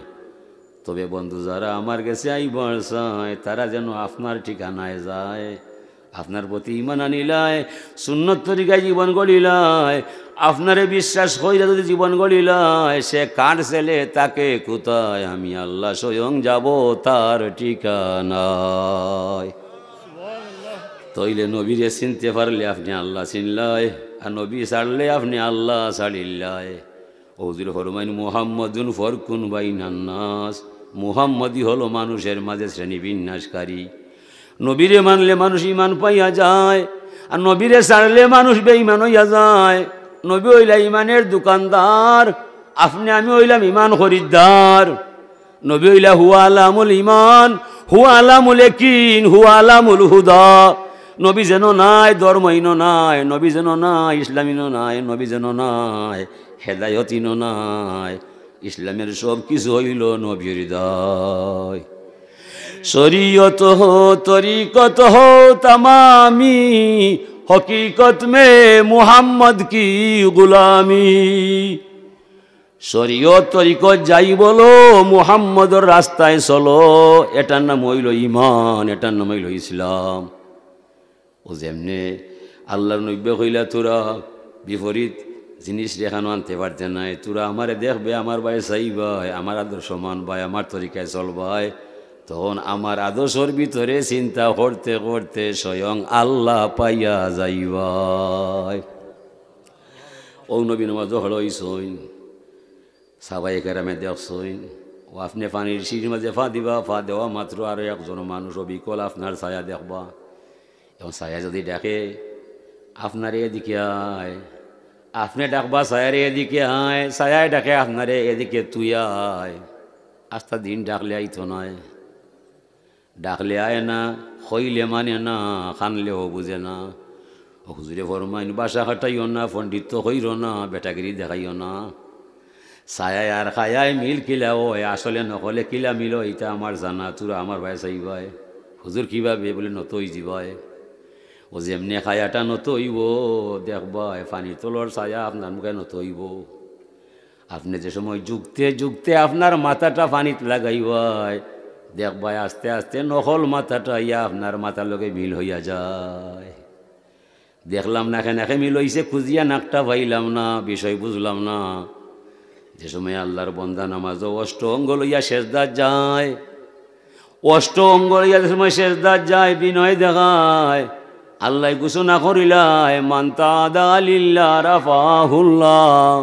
তবে বন্ধু যারা আমার কাছে আইবার চায় তারা যেন আপনার ঠিকানায় যায়, আপনার প্রতি ইমান আনিলায়, সুন্নত তরিকায় জীবন গড়িলায়, আপনারে বিশ্বাস কইরা যদি জীবন গড়িলায়, সে কার ছেলে তাকে কোথায়, আমি আল্লাহ স্বয়ং যাব তার ঠিকানায়। তইলে নবীরে চিনতে পারলে আপনি আল্লাহ চিনলাই, আর নবী ছাড়লে আপনি আল্লাহ ছাড়িল্লাই। হুজুর ফরমাইন মুহাম্মাদুন ফারকুন বাইনান নাস, মুহাম্মদই হলো মানুষের মাঝে শ্রেণী বিন্যাসকারী। নবীরে মানলে মানুষ ইমান পাইয়া যায়, আর নবীরে ছাড়লে মানুষ বেঈমান হইয়া যায়। নবী হইলা ইমানের দোকানদার, আপনি আমি হইলাম ইমান খরিদ্দার। নবী হইলা হুয়া আলামুল ইমান, হুয়া আলামুল ইয়াকিন, হুয়া আলামুল হুদা। নবী যেন নাই ধর্মহীন নাই, নবী যেন নাই ইসলামীন নাই, নবী যেন নাই হেদায়তিন নাই। ইসলামের সব কিছু হইল নবীর হৃদয়। শরীয়ত হো তরিকত হো তমামি, হकीकत में মুহাম্মদ কি গুলামি। শরীয়ত তরিকত যাই বলো, মুহাম্মদর রাস্তায় চলো, এটার নাম হইল ইমান, এটার নাম হইল ইসলাম। ও যেমনে আল্লাহর নবী কইলা তোরা বিপরীত জিনিস রেখানো আনতে পারতে নাই, তোরা আমারে দেখবে, আমার ভাই চাই ভাই, আমার আদর্শ মান ভাই, আমার তরিকায় চল ভাই। তখন আমার আদর্শর ভিতরে চিন্তা করতে করতে স্বয়ং আল্লাহ পাইয়া যাইবাই। ও নবী নামাজ হইসইন, সাবাই কেরামে দেখছইন, ও আপনি পানির সিঁড়ির মাঝে ফা দিবা, ফা দেওয়া মাত্র আরো একজন মানুষ অবিকল আপনার ছায়া দেখবা। এবং ছায়া যদি ডাকে আপনার এদিকে আয়, আপনি ডাকবা ছায়ারে এদিকে আয়, ছায়ায় ডাকে আপনারে এদিকে তুই আয়। আস্তা দিন ডাকলে আইতো নয়, ডাকলে আয় না, হইলে মানে না, খানলেও বুঝে না। হুজুরে ফরমাইন বাসা খাটাইও না, পণ্ডিত হইর না, বেটাগিরি দেখাইও না। ছায়ায় আর খায়ায় মিল কিলা ওই, আসলে নকলে কিলা মিল এটা আমার জানা, তোরা আমার ভাই চাইবাই। হুজুর কিভাবে বলে নত হই যাবাই। ও যেমনি খায়াটা নত হইব দেখবাই, পানির তলর ছায়া আপনার মুখে নত হইব। আপনি যে সময় যুগতে যুগতে আপনার মাথাটা পানিতে লাগাইবাই, দেখবাই আস্তে আস্তে নকল মাথাটা ইয়া আপনার মাথার লগে মিল হইয়া যায়। দেখলাম না কেন মিল হইছে, খুঁজিয়া নাকটা পাইলাম না, বিষয় বুঝলাম না। যে সময় আল্লাহর বন্দা নামাজ অষ্ট অঙ্গ লইয়া সেজদাত যায়, অষ্ট অঙ্গ লইয়া যে সময় সেজদাত যায়, বিনয় দেখায়, আল্লাহ ঘোষণা করিলায় মান্তা দালিল্লাহ রাফাহুল্লাহ।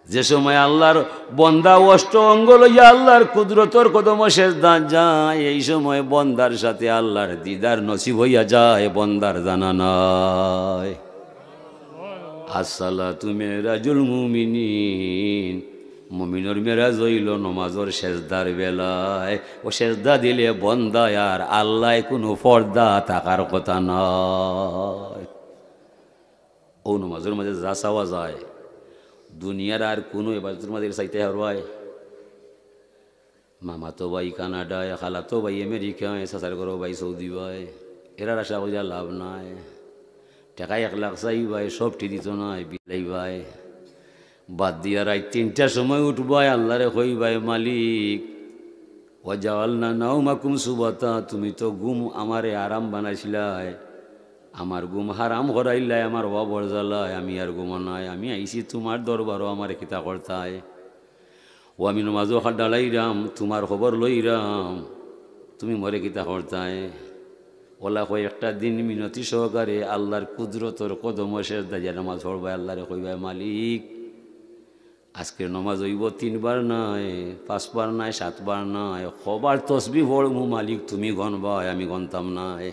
যে সময় আল্লাহর বন্দা অষ্ট অঙ্গ লইয়া আল্লাহর কুদরতর কদম সেজদাত যায়, এই সময় বন্দার সাথে আল্লাহর দিদার নসিব হইয়া যায়, বন্দার জানা নাই। আসসালাতু মিরাজুল মুমিনিন, মুমিনের মেরাজ হইল নমাজর সেজদার বেলায়। ও সেজদা দিলে বন্দায় আর আল্লাহ কোনো পর্দা থাকার কথা নয়। ও নমাজের মাঝে যা চাওয়া যায়, দুনিয়ার আর কোনো এবাদতের মাঝে চাইতে হারবায়। মামা তো ভাই কানাডায়, খালা তো ভাই আমেরিকায়, চাচার ঘর ভাই সৌদি ভাই, এরার আশা করিয়া লাভ নাই। টাকায় 1 লাখ চাই ভাই, সবটি দিত নাই, বিলাই ভাই বাদ দিয়া রাত 3টার সময় উঠবাই, আল্লাহরে কই ভাই মালিক ও জাওয়াল না নাও মাকুম সুবাতা, তুমি তো ঘুম আমারে আরাম বানাইছিলাই, আমার ঘুম হারাম করাইলাই, আমার অবর জ্বালায়, আমি আর ঘুমো নাই, আমি আইছি তোমার দরবারও আমার কিতা করতায়। ও আমি নমাজও ডালাইরাম, তোমার খবর লইরাম, তুমি মরে কিতা করতায়। ওলা কয়েকটা দিন মিনতি সহকারে আল্লাহর কুদরতর কদম সেজদা দিয়া নামাজ পড়বাই, আল্লাহরে কইবাই মালিক আজকের নমাজ হইব 3 বার নাই, 5 বার নাই, 7 বার নাই, খবর তসবি পড়মু মালিক তুমি গণবাই, আমি গণতাম নাই।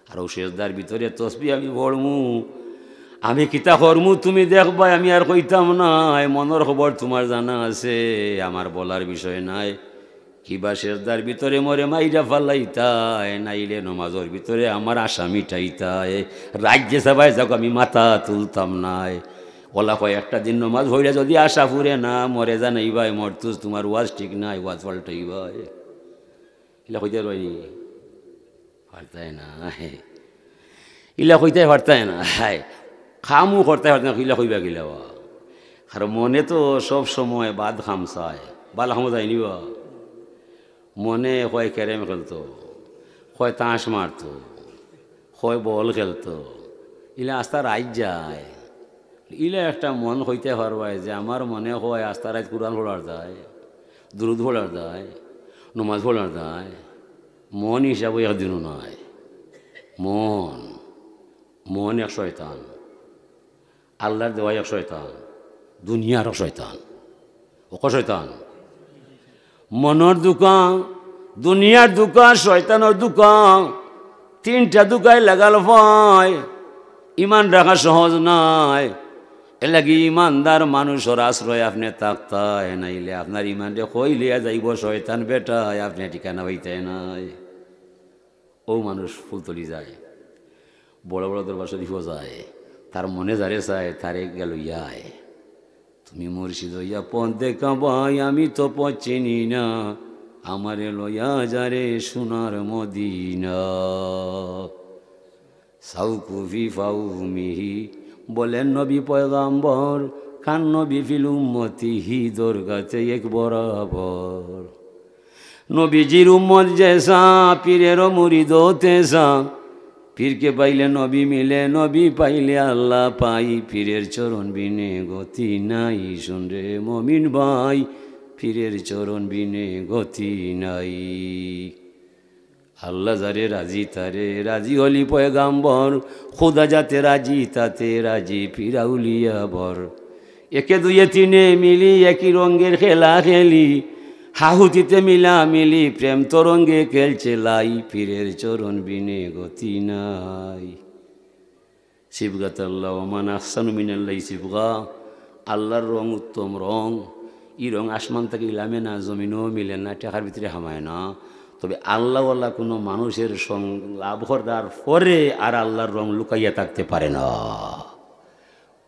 আর ও সেজদার ভিতরে তসবি আমি পড়মু, আমি কিতা করমু তুমি দেখবাই, আমি আর কইতাম নাই, মনের খবর তোমার জানা আছে, আমার বলার বিষয় নাই। কিবা সেজদার ভিতরে মরে মাইরা ফালাইতায়, নাইলে নমাজের ভিতরে আমার আশা মিটাইতায়, রাজ্যে সবাই যাক আমি মাথা তুলতাম নাই। ওলা কয়েকটা দিন নমাজ হইলে যদি আশা ফুরে না, মরে জানাই ভাই মরতুস, তোমার ওয়াজ ঠিক নাই, ওয়াজ পাল্টাই ভাই, ইলা কইতে রয়নি পারতায় না, ইলা কইতে পারতায় না, হায় খামু করতে পারত না, ইলা কইবা গিলা। আর মনে তো সব সময় বাদ খাম চায়, বালা খামো যায়নি বা মনে হয় ক্যারেম খেলতো, হয় তাস মারতো, হয় বল খেলতো, ইলা আস্তা রাইত যায়। ইলা একটা মন হইতে পারবায় যে আমার মনে হয় আস্তা রাইত কোরআন পড়ার যায়, দুরুদ পড়ার যায়, নমাজ পড়ার যায়, মন হিসাবে একদিনও নয়। মন মন এক শয়তান, আল্লাহর দেওয়া এক শয়তান, দুনিয়ার এক শয়তান। ও শয়তান মনের দোকান, দুনিয়ার দোকান, শয়তানের দোকান, তিনটা দোকায় লাগাল হয়। ইমান রাখা সহজ নয়। এলাকি ইমানদার মানুষের আশ্রয় আপনি থাকতায়, নাইলে আপনার ইমানটা কইলিয়া যাইব শয়তান বেটায়, আপনি ঠিকানা হইতে নাই। ও মানুষ ফুলতলি যায়, বড় বড় দরবার শরীফ যায়, তার মনে যারে চায় তারে গেল ইয়ায়। তুমি মুর্শিদ হইয়া পথ দেখাবাই, আমি তো পথ চিনি না, আমারে লইয়া যারে সোনার মদিনা। সাউকুফি ফাউমিহি বলেন নবী পয়গাম্বর, কান নবী ফিল উম্মতিহি, দরগাতে এক বরাবর। নবীজির উম্মত জেসা, পীরেরও মুরিদ তেসা। পীরকে পাইলে নবী মিলে, নবী পাইলে আল্লাহ পাই, পীরের চরণ বিনে গতি নাই। শুন রে মমিন ভাই, পীরের চরণ বিনে গতি নাই। আল্লাহ যারে রাজি তারে রাজি হলি পয়গাম্বর, খুদা যাতে রাজি তাতে রাজি পীরাউলিয়া বর। একে দুয়ে তিনে মিলি একই রঙের খেলা খেলি, হাহুতিতে মিলা মিলি প্রেম তরঙ্গে খেলছে লাই, পীরের চরণ বিনে গতি নাই। শিবগাত আল্লাহ ওমান আহসানু মিনাল্লাহি শিবগা, আল্লাহর রং উত্তম রং। ই রং আসমান থেকে ইলামে না, জমিনও মিলে না, টাকার ভিতরে হামায় না। তবে আল্লাহওয়ালা কোনো মানুষের সঙ্গ লাভ করার পরে আর আল্লাহর রং লুকাইয়া থাকতে পারে না।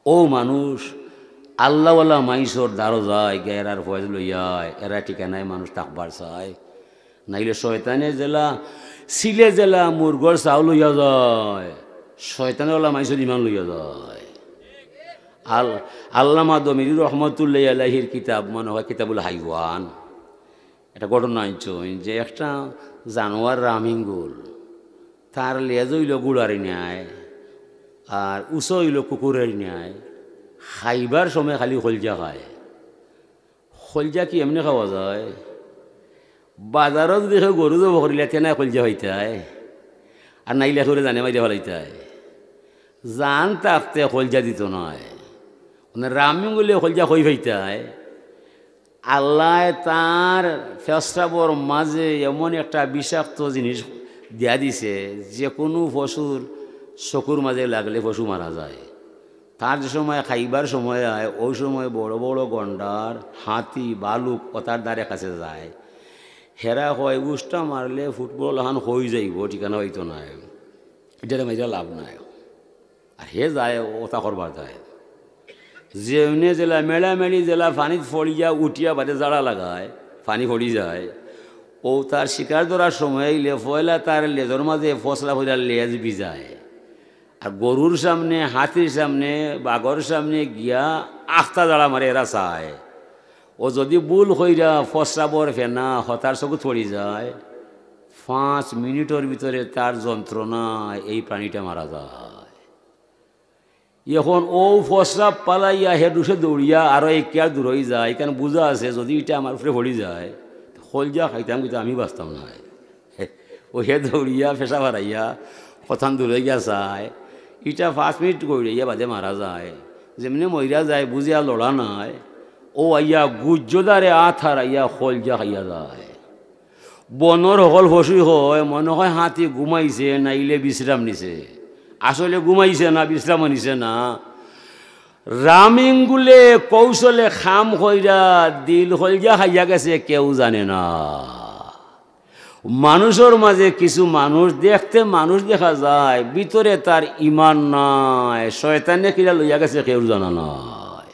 ও মানুষ আল্লাহওয়ালা মাইসর দ্বারো যায়, গেরার ফয়েজ লইয়ায়, এরা ঠিকানায় মানুষ থাকবার চায়। নাইলে শয়তানে জেলা সিলে জেলা মুরগর চাউল লইয়া যায়, শয়তানেওয়ালা মাইসর ইমান লইয়া যায়। আল্লামা দমিরি রহমতুল্লাহ আলাইহির কিতাব মনে হয় কিতাবুল হাইওয়ান, এটা ঘটনা আনছেন যে একটা জানোয়ার রামিঙ্গুল, তার লেজ হইল গুড়ারি নেয় আর উঁচ হইল কুকুরের নেয়। খাইবার সময় খালি খলজা খায়। খলজা কি এমনি খাওয়া যায়? বাজারত দেখে গরু যাব করিলে তেনা খলজা হইতায়, আর নাইলে করে জানে মাইলে ফেলাইতায়। জান তাকতে খলজা দিত নয়, রামিঙ্গুলে খলজা হই ফাইতায়। আল্লাহ তার ফেসরাবর মাঝে এমন একটা বিষাক্ত জিনিস দিয়া দিছে, যে কোনো পশুর চকুর মাঝে লাগলে পশু মারা যায়। তার যে সময় খাইবার সময় হয়, ওই সময় বড় বড় গন্ডার, হাতি, বালুক ওতার দ্বারে কাছে যায়। হেরা হয় উষ্টা মারলে ফুটবল হান হয়ে যাইব, ঠিকানা হইতো নাই, এটা মাইরা লাভ নাই। আর হে যায় ওতা করবার যায়, যেমনি জেলা মেলামেলি জেলা পানিত ফড়িয়া উঠিয়া বাদে জাড়া লাগায়, পানি ফড়ি যায়। ও তার শিকার ধরার সময় পয়লা তার লেজর মাঝে ফসলা ফসলা লেজ বিজায়। আর গরুর সামনে, হাতির সামনে, বাঘর সামনে গিয়া আখতা জাড়া মারে এরা চায়। ও যদি বুল হইরা ফসরাবর ফেনা হতার চকুত পড়ি যায়, 5 মিনিটের ভিতরে তার যন্ত্রণায় এই প্রাণীটা মারা যায়। এখন ও ফসরাব পালাইয়া হেডুসে দৌড়িয়া আরও এক কেয়ার দূর হয়ে যায়, এখানে বোঝা আছে যদি এটা আমার উপরে পড়ি যায় খলজা খাইতাম, কিন্তু আমি বাঁচতাম না। ও হে দৌড়িয়া ফেসা বাড়াইয়া কথান দূর হয়ে গিয়া চায়, এটা 5 মিনিট করিয়া বাদে মারা যায়। যেমনি মহিলা যায় বুঝিয়া লড়া নাই, ও আইয়া গুজ্জদারে আথার আইয়া খলজা খাইয়া যায়। বনর সকল ফসুই হয়, মনে হয় হাতি ঘুমাইছে নাইলে বিশ্রাম নিছে। আসলে ঘুমাইছে না, বিশ্রাম নিছে না। রামিঙ্গুলে কৌশলে খাম হইরা দিল হইয়া খাইয়া গেছে, কেউ জানে না। মানুষের মাঝে কিছু মানুষ দেখতে মানুষ দেখা যায়, ভিতরে তার ইমান নাই, শয়তানে কিরা লইয়া গেছে কেউ জানা নাই।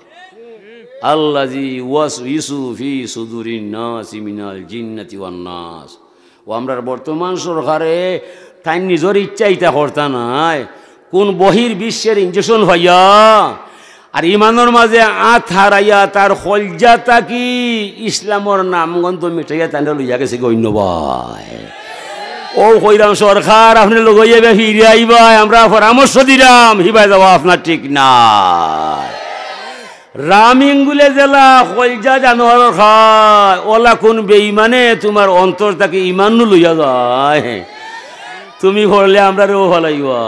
আল্লাযী ওয়াসওয়িসু ফি সুদুরিন নাসি মিনাল জিন্নাতি ওয়ান নাস। ও আমরা বর্তমান সরকারে তাই নিজের ইচ্ছা ইটা করতা নাই, কোন বহির বিশ্বের ইঞ্জেকশন ভাইয়া আর ইমানের মাঝে আত হারাইয়া তার খলজা তাকি ইসলামর নামগন্ধ মিটাইয়া তান্ডা লইয়া গেছে গণ্যবাই। ও কইরাম সরকার আপনি লগাইয়া ফিরে আইবা, আমরা পরামর্শ দিলাম হিবাই যাওয়া আপনার ঠিক না। রামিঙ্গুলে জেলা খলজা জানোয়ার খায়, ওলা কোন বেঈমানে তোমার অন্তর তাকে ইমান লইয়া যায়, তুমি করলে আমরা রেও ফলাইবা।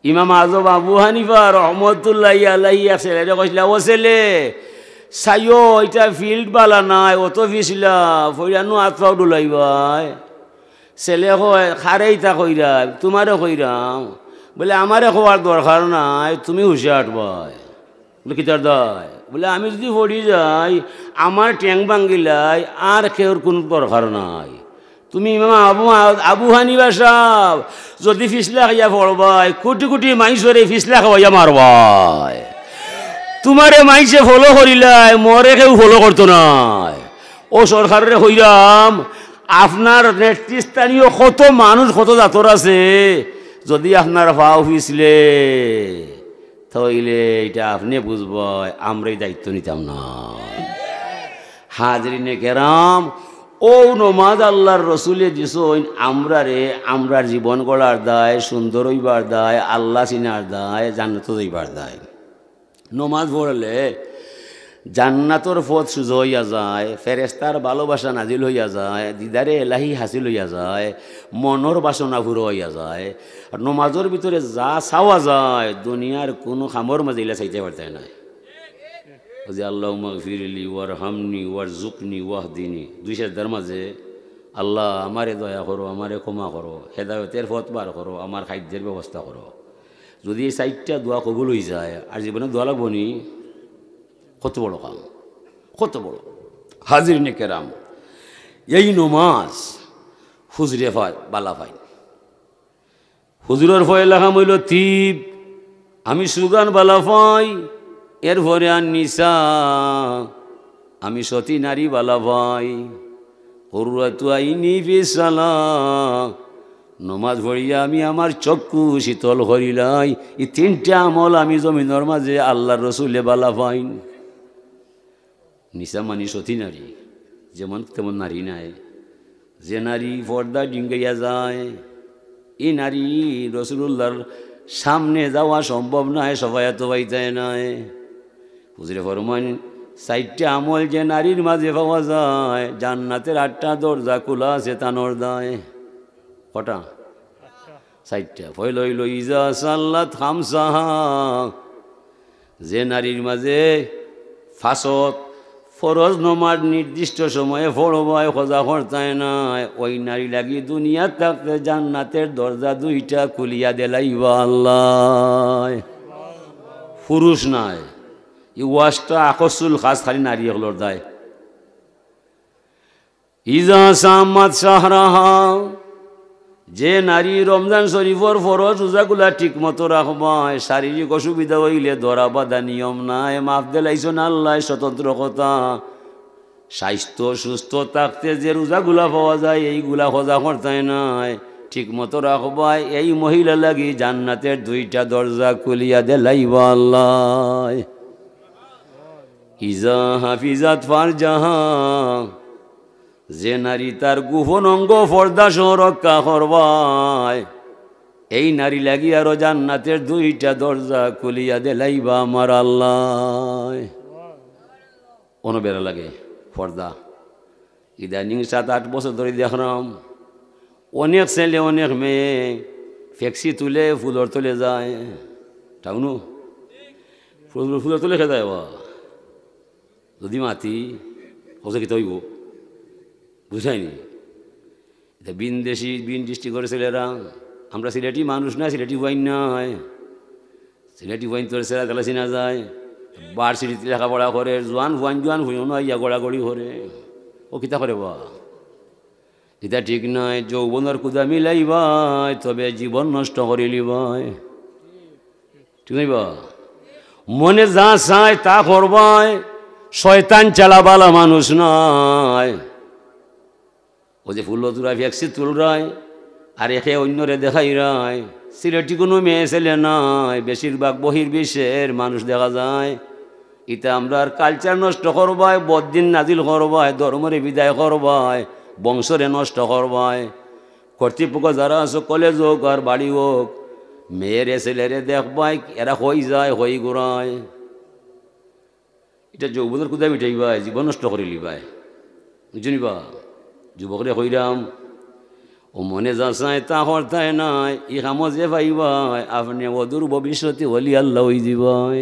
ইমাম আজম আবু হানিফা রহমতুল্লাহি আলাইহি ছেলে কইছিল, ও ছেলে সাইও এটা ফিল্ড বালা নাই, অত ফিসলা ফইরানো আত্মাও ডুলাইবাই। ছেলে কয় খারেই তা কইরা, তোমারে কইরাম। বলে আমারে খোয়ার দরকার নাই, তুমি হুঁশিয়ার ভাই। বলে কিতার দায়? বলে আমি যদি পড়ি যাই আমার ট্যাং ভাঙ্গিলাই আর কেউর কোনো দরকার নাই। তুমি ইমাম আবু হানিফা সাহেব যদি ফিসলা খাইয়া পড়বাই, কোটি কোটি মাইসরে ফিসলা খাওয়াইয়া মারবাই। তোমারে মাইসে ফলো করিলাই, মরে কেউ ফলো করতো নাই। ও সরকারের হইরাম, আপনার নেতৃস্থানীয় কত মানুষ কত জাতর আছে, যদি আপনার ভাও ফিসলে তাইলে এটা আপনি বুঝব, আমরা এই দায়িত্ব নিতাম না। হাজরিনে কেরাম, ও নমাজ আল্লাহর রসুলে দিছইন আমরা রে, আমরার জীবন গড়ার দায়, সুন্দর হইবার দায়, আল্লাহ চিনার দায়, জান্নাত হইবার দায়। নমাজ পড়লে জান্নাতর পথ সুজ হইয়া যায়, ফেরেস্তার ভালোবাসা নাজিল হইয়া যায়, দিদারে এলাহি হাসিল হইয়া যায়, মনের বাসনা পুরো হইয়া যায়। আর নমাজের ভিতরে যা চাওয়া যায় দুনিয়ার কোনো খামর মাঝে ইলা চাইতে পারতে নাই। যে আল্লাহ মাগফিরলি ওয়ার হামনি ওয়ার জুকনি ওয়াহদিনী, দুই সেজদার মাঝে আল্লাহ আমারে দয়া করো, আমারে ক্ষমা করো, হেদায়তের পথ বার করো, আমার খাদ্যের ব্যবস্থা করো। যদি এই চারটা দোয়া কবুল হয়ে যায় আর জীবনে দোয়া লাগবো নি, কত বড় কাম, কত বড়। হাজিরিনে কেরাম, এই নমাজ হুজুরে বালা পাই। হুজুরের ভয় লেখা হইল তিব, আমি সুগান বালা পাই। এরপরে আর নিসা, আমি সতী নারী বালা পাই। হরুয়াতু আইনি ফিসালা, নমাজ পড়িয়া আমি আমার চক্ষু শীতল করিলাই। এই তিনটা আমল আমি জমিনের মাঝে আল্লাহর রসুলে বালা পাইন। নিসা মানি সতী নারী, যেমন তেমন নারী নাই। যে নারী পর্দা ডিঙ্গাইয়া যায়, এই নারী রসুল্লাহর সামনে যাওয়া সম্ভব নয়, সবাই এত পাইতে নাই। হুজুরে ফরমান চারটা আমল যে নারীর মাঝে পাওয়া যায়, জান্নাতের 8টা দরজা খোলা আছে তানোর দায়। কটা? 4টা। পয়লা হইল ইজা সাল্লাত খামসাহা, যে নারীর মাঝে ফাঁসত ফরজ নমাজ নির্দিষ্ট সময়ে পড়বায় খোঁজা করতায় নাই, ওই নারী লাগি দুনিয়া থাকতে জান্নাতের দরজা 2টা খুলিয়া দেলাইবা আল্লাহ। পুরুষ নাই, এই ওয়াজটা আকসুল খাস খালি নারী এগুলোর দায়। ইজা সামাত শাহরাহা, যে নারী রমজান শরীফর ফরজ রোজাগুলা ঠিক মতো রাখবায়, শারীরিক অসুবিধা হইলে ধরা বাধা নিয়ম নাই, মাফ দিলাইছেন আল্লাহ, স্বতন্ত্র কথা। স্বাস্থ্য সুস্থ থাকতে যে রোজাগুলা পাওয়া যায়, এইগুলা খোঁজা করতাই নাই, ঠিক মতো রাখবায়। এই মহিলা লাগি জান্নাতের 2টা দরজা খুলিয়া দেলাইবা আল্লাহ। ইজা হাফিজাত ফারজাহা, যে নারী তার গোপন অঙ্গ পর্দা সহ রক্ষা করবায়, এই নারী লাগি আরো জান্নাতের 2টা দরজা খুলিয়া দেলাইবা আমার আল্লাহ। বেড়া লাগে পর্দা। ইদানিং 7-8 বছর ধরে দেখলাম অনেক ছেলে অনেক মেয়ে ফ্যাক্সি তুলে ফুলর তুলে যায়, টাউনু ফুলর তুলে খেয়ে যায়। যদি মাতি হচ্ছে কি তৈব বুঝায়নি, এটা বিনদেশি বিন ডিস্ট্রিক্টের ছেলেরা। আমরা সিলেটি মানুষ না, সিলেটি ওয়াইন নয়, সিলেটি ওয়াইন তোর ছেলেরা গেলে চিনা যায়। বার সিটিতে লেখাপড়া করে, জোয়ান ভুঁইও নয়, ইয়া গড়াগড়ি করে। ও কিতা করে বা, এটা ঠিক নয়। যৌবনের কুদা মিলাইবাই, তবে জীবন নষ্ট করিলিবাই, ঠিক নই বা। মনে যা চায় তা করবাই, শয়তান চালাবালা মানুষ নয়। ও যে ফুল তুরা ভ্যাক্সি তুলরায় আর একে অন্যরে দেখাই রায়। সিলেটি কোনো মেয়ে ছেলে নয়, বেশিরভাগ বহির্বিশ্বের মানুষ দেখা যায়। এটা আমরা কালচার নষ্ট করবায়, বদিন নাজিল করবায়, ধর্মরে বিদায় করবায়, বংশরে নষ্ট করবায়। কর্তৃপক্ষ যারা আছে, কলেজ হোক আর বাড়ি হোক, মেয়েরে ছেলেরে দেখবাই, এরা হই যায় হই ঘুরায়। এটা যৌবনের কুদা মিটাইবাই, জীবন নষ্ট করে লিবাই, বুঝনিবা। যুবকরে কইরাম, ও মনে যা চায় তা হরতায় নাই, ই কাম যে পাইবাই, আপনি অদূর ভবিষ্যতে হলি আল্লাহ হই দিবাই।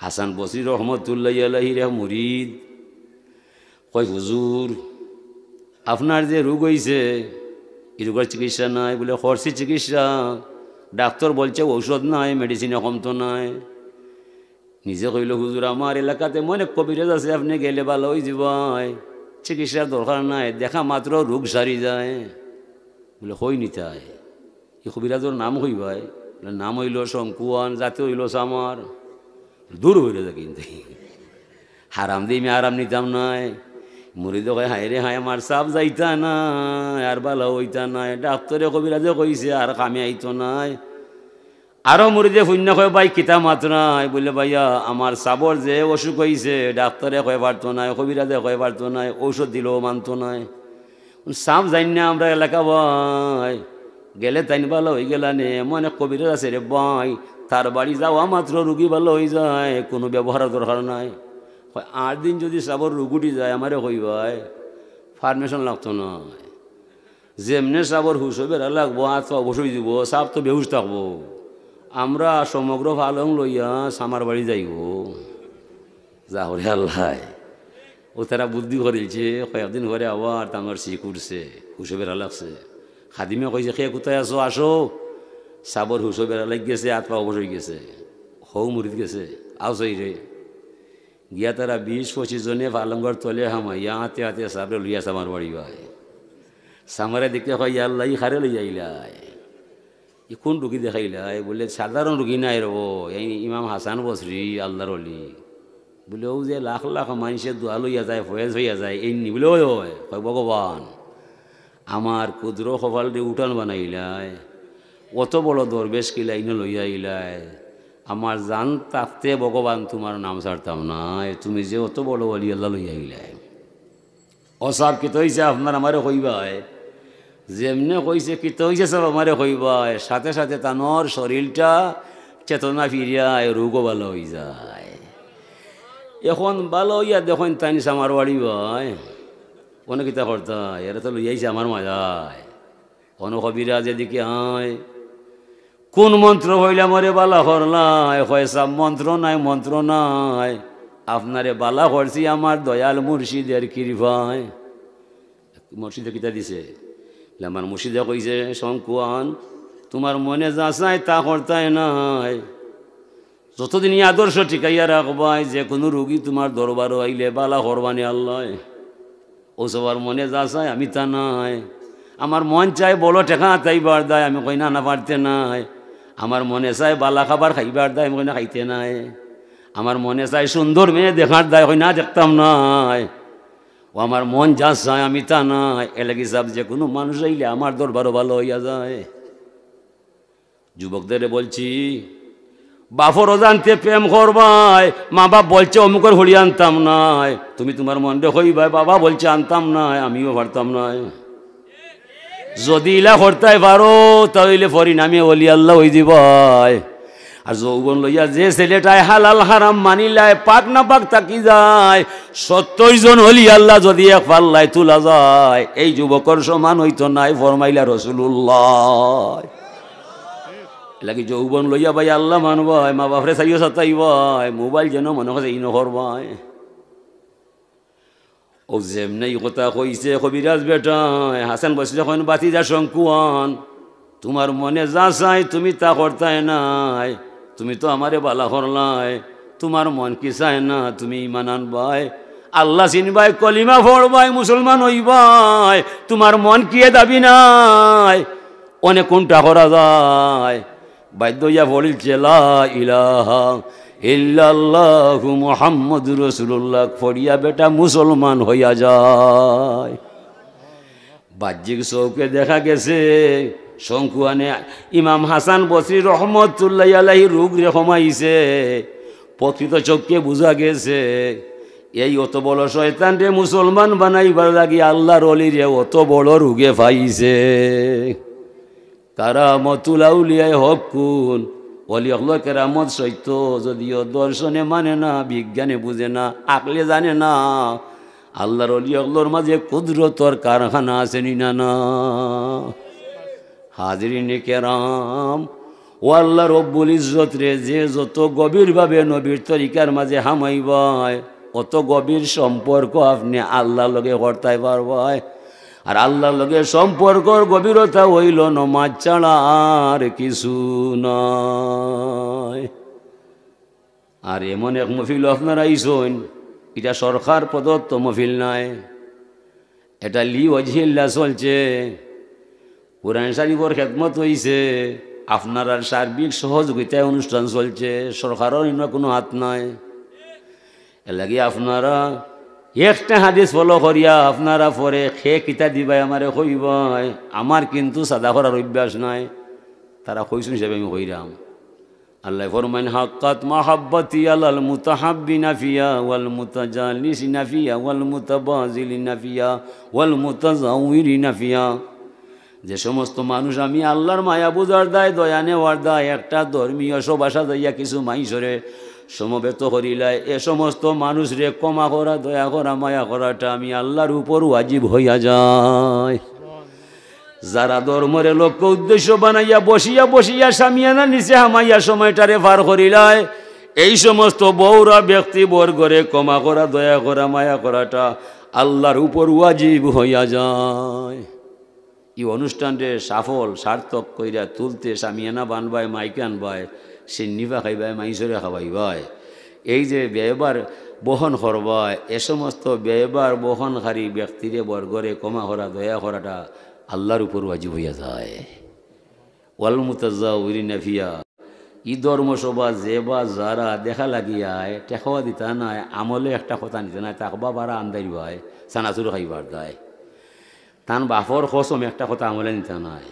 হাসান বসরি রহমতুল্লাহ আলাইহির মুরিদ কয় হুজুর আপনার যে রোগ হয়েছে এই রোগের চিকিৎসা নাই বলে খরচি চিকিৎসা ডাক্তার বলছে ঔষধ নাই মেডিসিনে কমতো নাই নিজে কইল হুজুর আমার এলাকাতে অনেক কবিরাজ আছে আপনি গেলে ভালো হয়ে যাবাই চিকিৎসার দরকার নাই দেখা মাত্র রোগ সারি যায় বলে হই নিতাই এই কবিরাজর নাম হইবাই নাম হইল শঙ্কুয়ান জাতি হইল আমার দূর হইল কিন্তু হারাম দিয়ে আমি আরাম নিতাম নাই মুড়িদ কয় হায় রে হায় আমার সাপ যাইতা নাই আর ভালো হইতা নাই ডাক্তারে কবিরাজে কইছে আর কামে আইতো নাই আরো মুড়িদে শূন্য কয় ভাই কিতা মাত্র নাই বললে ভাইয়া আমার সাবর যে অসুখ হয়েছে ডাক্তারে কয় পারতো নাই কবিরাজে কয় পারতো নাই ঔষধ দিলেও মানতো নাই সাপ যাই না আমরা এলাকা ভাই গেলে তাইন ভালো হয়ে গেলানে মনে কবিরাজ আছে রে ভাই তার বাড়ি যাওয়া মাত্র রুগী ভালো হয়ে যায় কোনো ব্যবহারের দরকার নাই 8 দিন যদি সাবর রুগুটি যায় আমারে কইবাই ফার্মেশন লাগতো না যেমনে সাবর হুশ হবে লাগবো হাত অবশ্যই দিব সাপ তো বেহুশ থাকবো আমরা সমগ্র ফালং লইয়া সামার বাড়ি যাইব যা হরে আল্লাহ ও তারা বুদ্ধি করেছে কয়েকদিন ঘরে আবার তামার শিখ উঠছে হুশো বেড়া লাগছে খাদিমে কইছে খে কোথায় আসো আসো সাবর হুশো বেড়া লাগ গেছে হাত পা অবশ্যই গেছে হৌ মুড়িদ গেছে আওসাই রে গিয়া তারা 20-25 জনে পালঙ্গর তলে হামাইয়া হাতে হাতে সাবরে লইয়া সামার বাড়ি ভাই সামারে দেখতে হয় আল্লাহ ই খারে লইয়া আইলাই ই কোন রুগী দেখাইলাই বলে সাধারণ রুগী নাই রো এই ইমাম হাসান বসরি আল্লাহর অলি বলে ও যে লাখ লাখ মানুষের দোয়া লইয়া যায় ফয়েজ হইয়া যায় এই নি বলে ওই হয় ভগবান আমার ক্ষুদ্র কপাল দিয়ে উঠান বানাইলাই অত বড় দরবেশ কিলাই ইনো লইয়া আইলাই আমার জান তাকতে ভগবান তোমার নাম ছাড়তাম না তুমি যে অত বড় অলি আল্লাহ লইয়া আইলাই অসাব কিত হয়েছে আপনার আমারে কইবাই যেমনে কইছে কিত হয়েছে সব আমারে কইবাই সাথে সাথে তানোর শরীরটা চেতনা ফিরিয়ায় রোগও ভালো হয়ে যায় এখন ভালো হইয়া দেখুন তাই আমার বাড়ি ভাই কোনো কিতা করতা এরা তো লইয়াইছে আমার মাজায় কোনো কবিরাজ এদিকে হয় কোন মন্ত্র হইলে মরে বালা করলাই হয় সব মন্ত্র নাই আপনারে বালা করছি আমার দয়াল মুর্শিদের কৃপায় মুর্শিদে কিতা দিছে আমার মুর্শিদে কইছে শঙ্কুয়ান তোমার মনে যা চাই তা করতাই নাই যতদিন আদর্শ টিকাইয়া রাখবাই যে কোনো রুগী তোমার দরবারও আইলে বালা করবানি আল্লাহ ও সবার মনে যা চাই আমি তা নাই আমার মন চাই বলো টেকা তাইবার দেয় আমি কই না পারতে নাই আমার মনে চাই বালা খাবার খাইবার দেয় আমি কই না খাইতে নাই আমার মনে চাই সুন্দর মেয়ে দেখার দেয় কই না দেখতাম নাই ও আমার মন যা চাই আমি তা নাই এলাকি সব যে কোনো মানুষ আইলে আমার দরবারও ভালো হইয়া যায় যুবকদের বলছি বাপরও জানতে প্রেম করবাই মা বাপ বলছে অমুকের হড়ি আনতাম নাই তুমি তোমার মনে হইবাই বাবা বলছে আনতাম নাই আমিও পারতাম নাই যদি ইলা করতে পারো তাহলে পরিণামে অলি আল্লাহ হই দিবাই আর যৌবন লইয়া যে ছেলেটাই হালাল হারাম মানিলায় পাক না পাক থাকি যায় 70 জন অলি আল্লাহ যদি এক পাল্লায় তোলা যায় এই যুবকর সমান হইতো নাই ফরমাইলা রাসূলুল্লাহ লাগি যৌবন লইয়া ভাই আল্লাহ মানবাই মা বাপরে চাইও সাতাইবাই মোবাইল যেন মনে হয় ই নকরবাই ও যেমনি কথা কইছে কবিরাজ বেটা হাসান বসলে এখন বাতি যা শঙ্কুয়ান তোমার মনে যা চাই তুমি তা করতাই নাই তুমি তো আমারে বালা করলাই তোমার মন কি চায় না তুমি ইমান আনবাই আল্লাহ চিনবাই কলিমা পড়বাই মুসলমান হইবাই তোমার মন কি দাবি নাই অনেক কোনটা করা যায় বাধ্য হইয়া পড়িলছে লা ইলাহা ইল্লাল্লাহু মুহাম্মাদুর রাসূলুল্লাহ পড়িয়া বেটা মুসলমান হইয়া যায় বাহ্যিক চৌকে দেখা গেছে শঙ্কুয়ানে ইমাম হাসান বসরি রহমতুল্লাহ আলাইহি রোগ রে কমাইছে প্রকৃত চোখকে বোঝা গেছে এই অত বড় শয়তান রে মুসলমান বানাইবার লাগি আল্লাহর ওলি রে অত বড় রোগে পাইছে কারামতুল আউলিয়ায়ে হকুন অলি আল্লাহ কেরামত সত্য যদিও দর্শনে মানে না বিজ্ঞানে বুঝে না আকলে জানে না আল্লাহর অলি আল্লাহর মাঝে কুদরতর কারখানা আছে না হাজরিনে কেরাম ও আল্লাহ রব্বুল ইজ্জত রে, যে যত গভীরভাবে নবীর তরিকার মাঝে হামাইবায় অত গভীর সম্পর্ক আপনি আল্লাহর লগে করতে পারবায়। আর আল্লাহর লগে সম্পর্কর গভীরতা হইল নমাজ ছাড়া আর কিছু নয়। আর এমন এক মহফিল আপনারা আইসইন, এটা সরকার প্রদত্ত মহফিল নয়, এটা লি ওয়াজহিল্লাহ চলছে, কোরআন শরীফের খেদমত হইছে, আপনার আর সার্বিক সহযোগিতায় অনুষ্ঠান চলছে, সরকারের অন্য কোনো হাত নাই। এর লাগে আপনারা একটা হাদিস ফলো করিয়া আপনারা পরে খে কিতা দিবাই আমারে কইবাই, আমার কিন্তু সাদা করার অভ্যাস নাই, তারা কইসুন হিসাবে আমি কইরাম। আল্লাহ ফরমাইন হাক্কাত মাহাব্বতি আলাল মুতাহাব্বিনা ফিয়া ওয়াল মুতাজালিসিনা ফিয়া ওয়াল মুতাবাজিলিনা ফিয়া ওয়াল মুতাজাউইরিনা ফিয়া। যে সমস্ত মানুষ আমি আল্লাহর মায়া বুঝার দায়, দয়া নেওয়ার দায়, একটা ধর্মীয় সবাসা যাইয়া কিছু মাইসরে সমবেত করিলাই, এ সমস্ত মানুষ রে ক্ষমা করা, দয়া করা, মায়া করাটা আমি আল্লাহর উপর ওয়াজিব হইয়া যায়। যারা ধর্মরে লক্ষ্য উদ্দেশ্য বানাইয়া বসিয়া বসিয়া সামিয়ানা নিচে হামাইয়া সময়টারে পার করিলাই, এই সমস্ত বৌরা ব্যক্তি বর্গরে ক্ষমা করা, দয়া করা, মায়া করাটা আল্লাহর উপর ওয়াজিব হইয়া যায়। এই অনুষ্ঠানরে সফল সার্থক কইরা তুলতে সামিয়ানা বানবায়, মাইকে আনবায়, সিন্নিবা খাইবায়, মাইসরে খাওয়াইবায়, এই যে ব্যয়বার বহন করবায়, এ সমস্ত ব্যয়বার বহনকারী ব্যক্তিরে বর্গরে ক্ষমা করা, দয়া করাটা আল্লাহর উপর ওয়াজিব হইয়া যায়। ওয়াল মুতাজাউরিনা ফিয়া, ই ধর্মসভা যে বা যারা দেখা লাগিয়ায় টেকাওয়া দিতা নাই, আমলে একটা কথা নিতে নাই, তাকবা বারা আন্দাই ভাই চানাচুর খাইবার দায়, তান বাপর কসম একটা কথা আমলে নিতে নাই,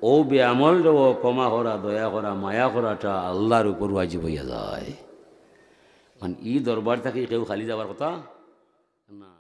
ও বেআমল ও ক্ষমা করা, দয়া করা, মায়া করাটা আল্লাহর উপর ওয়াজিব হইয়া যায়। মানে ই দরবার থেকে কেউ খালি যাবার কথা না।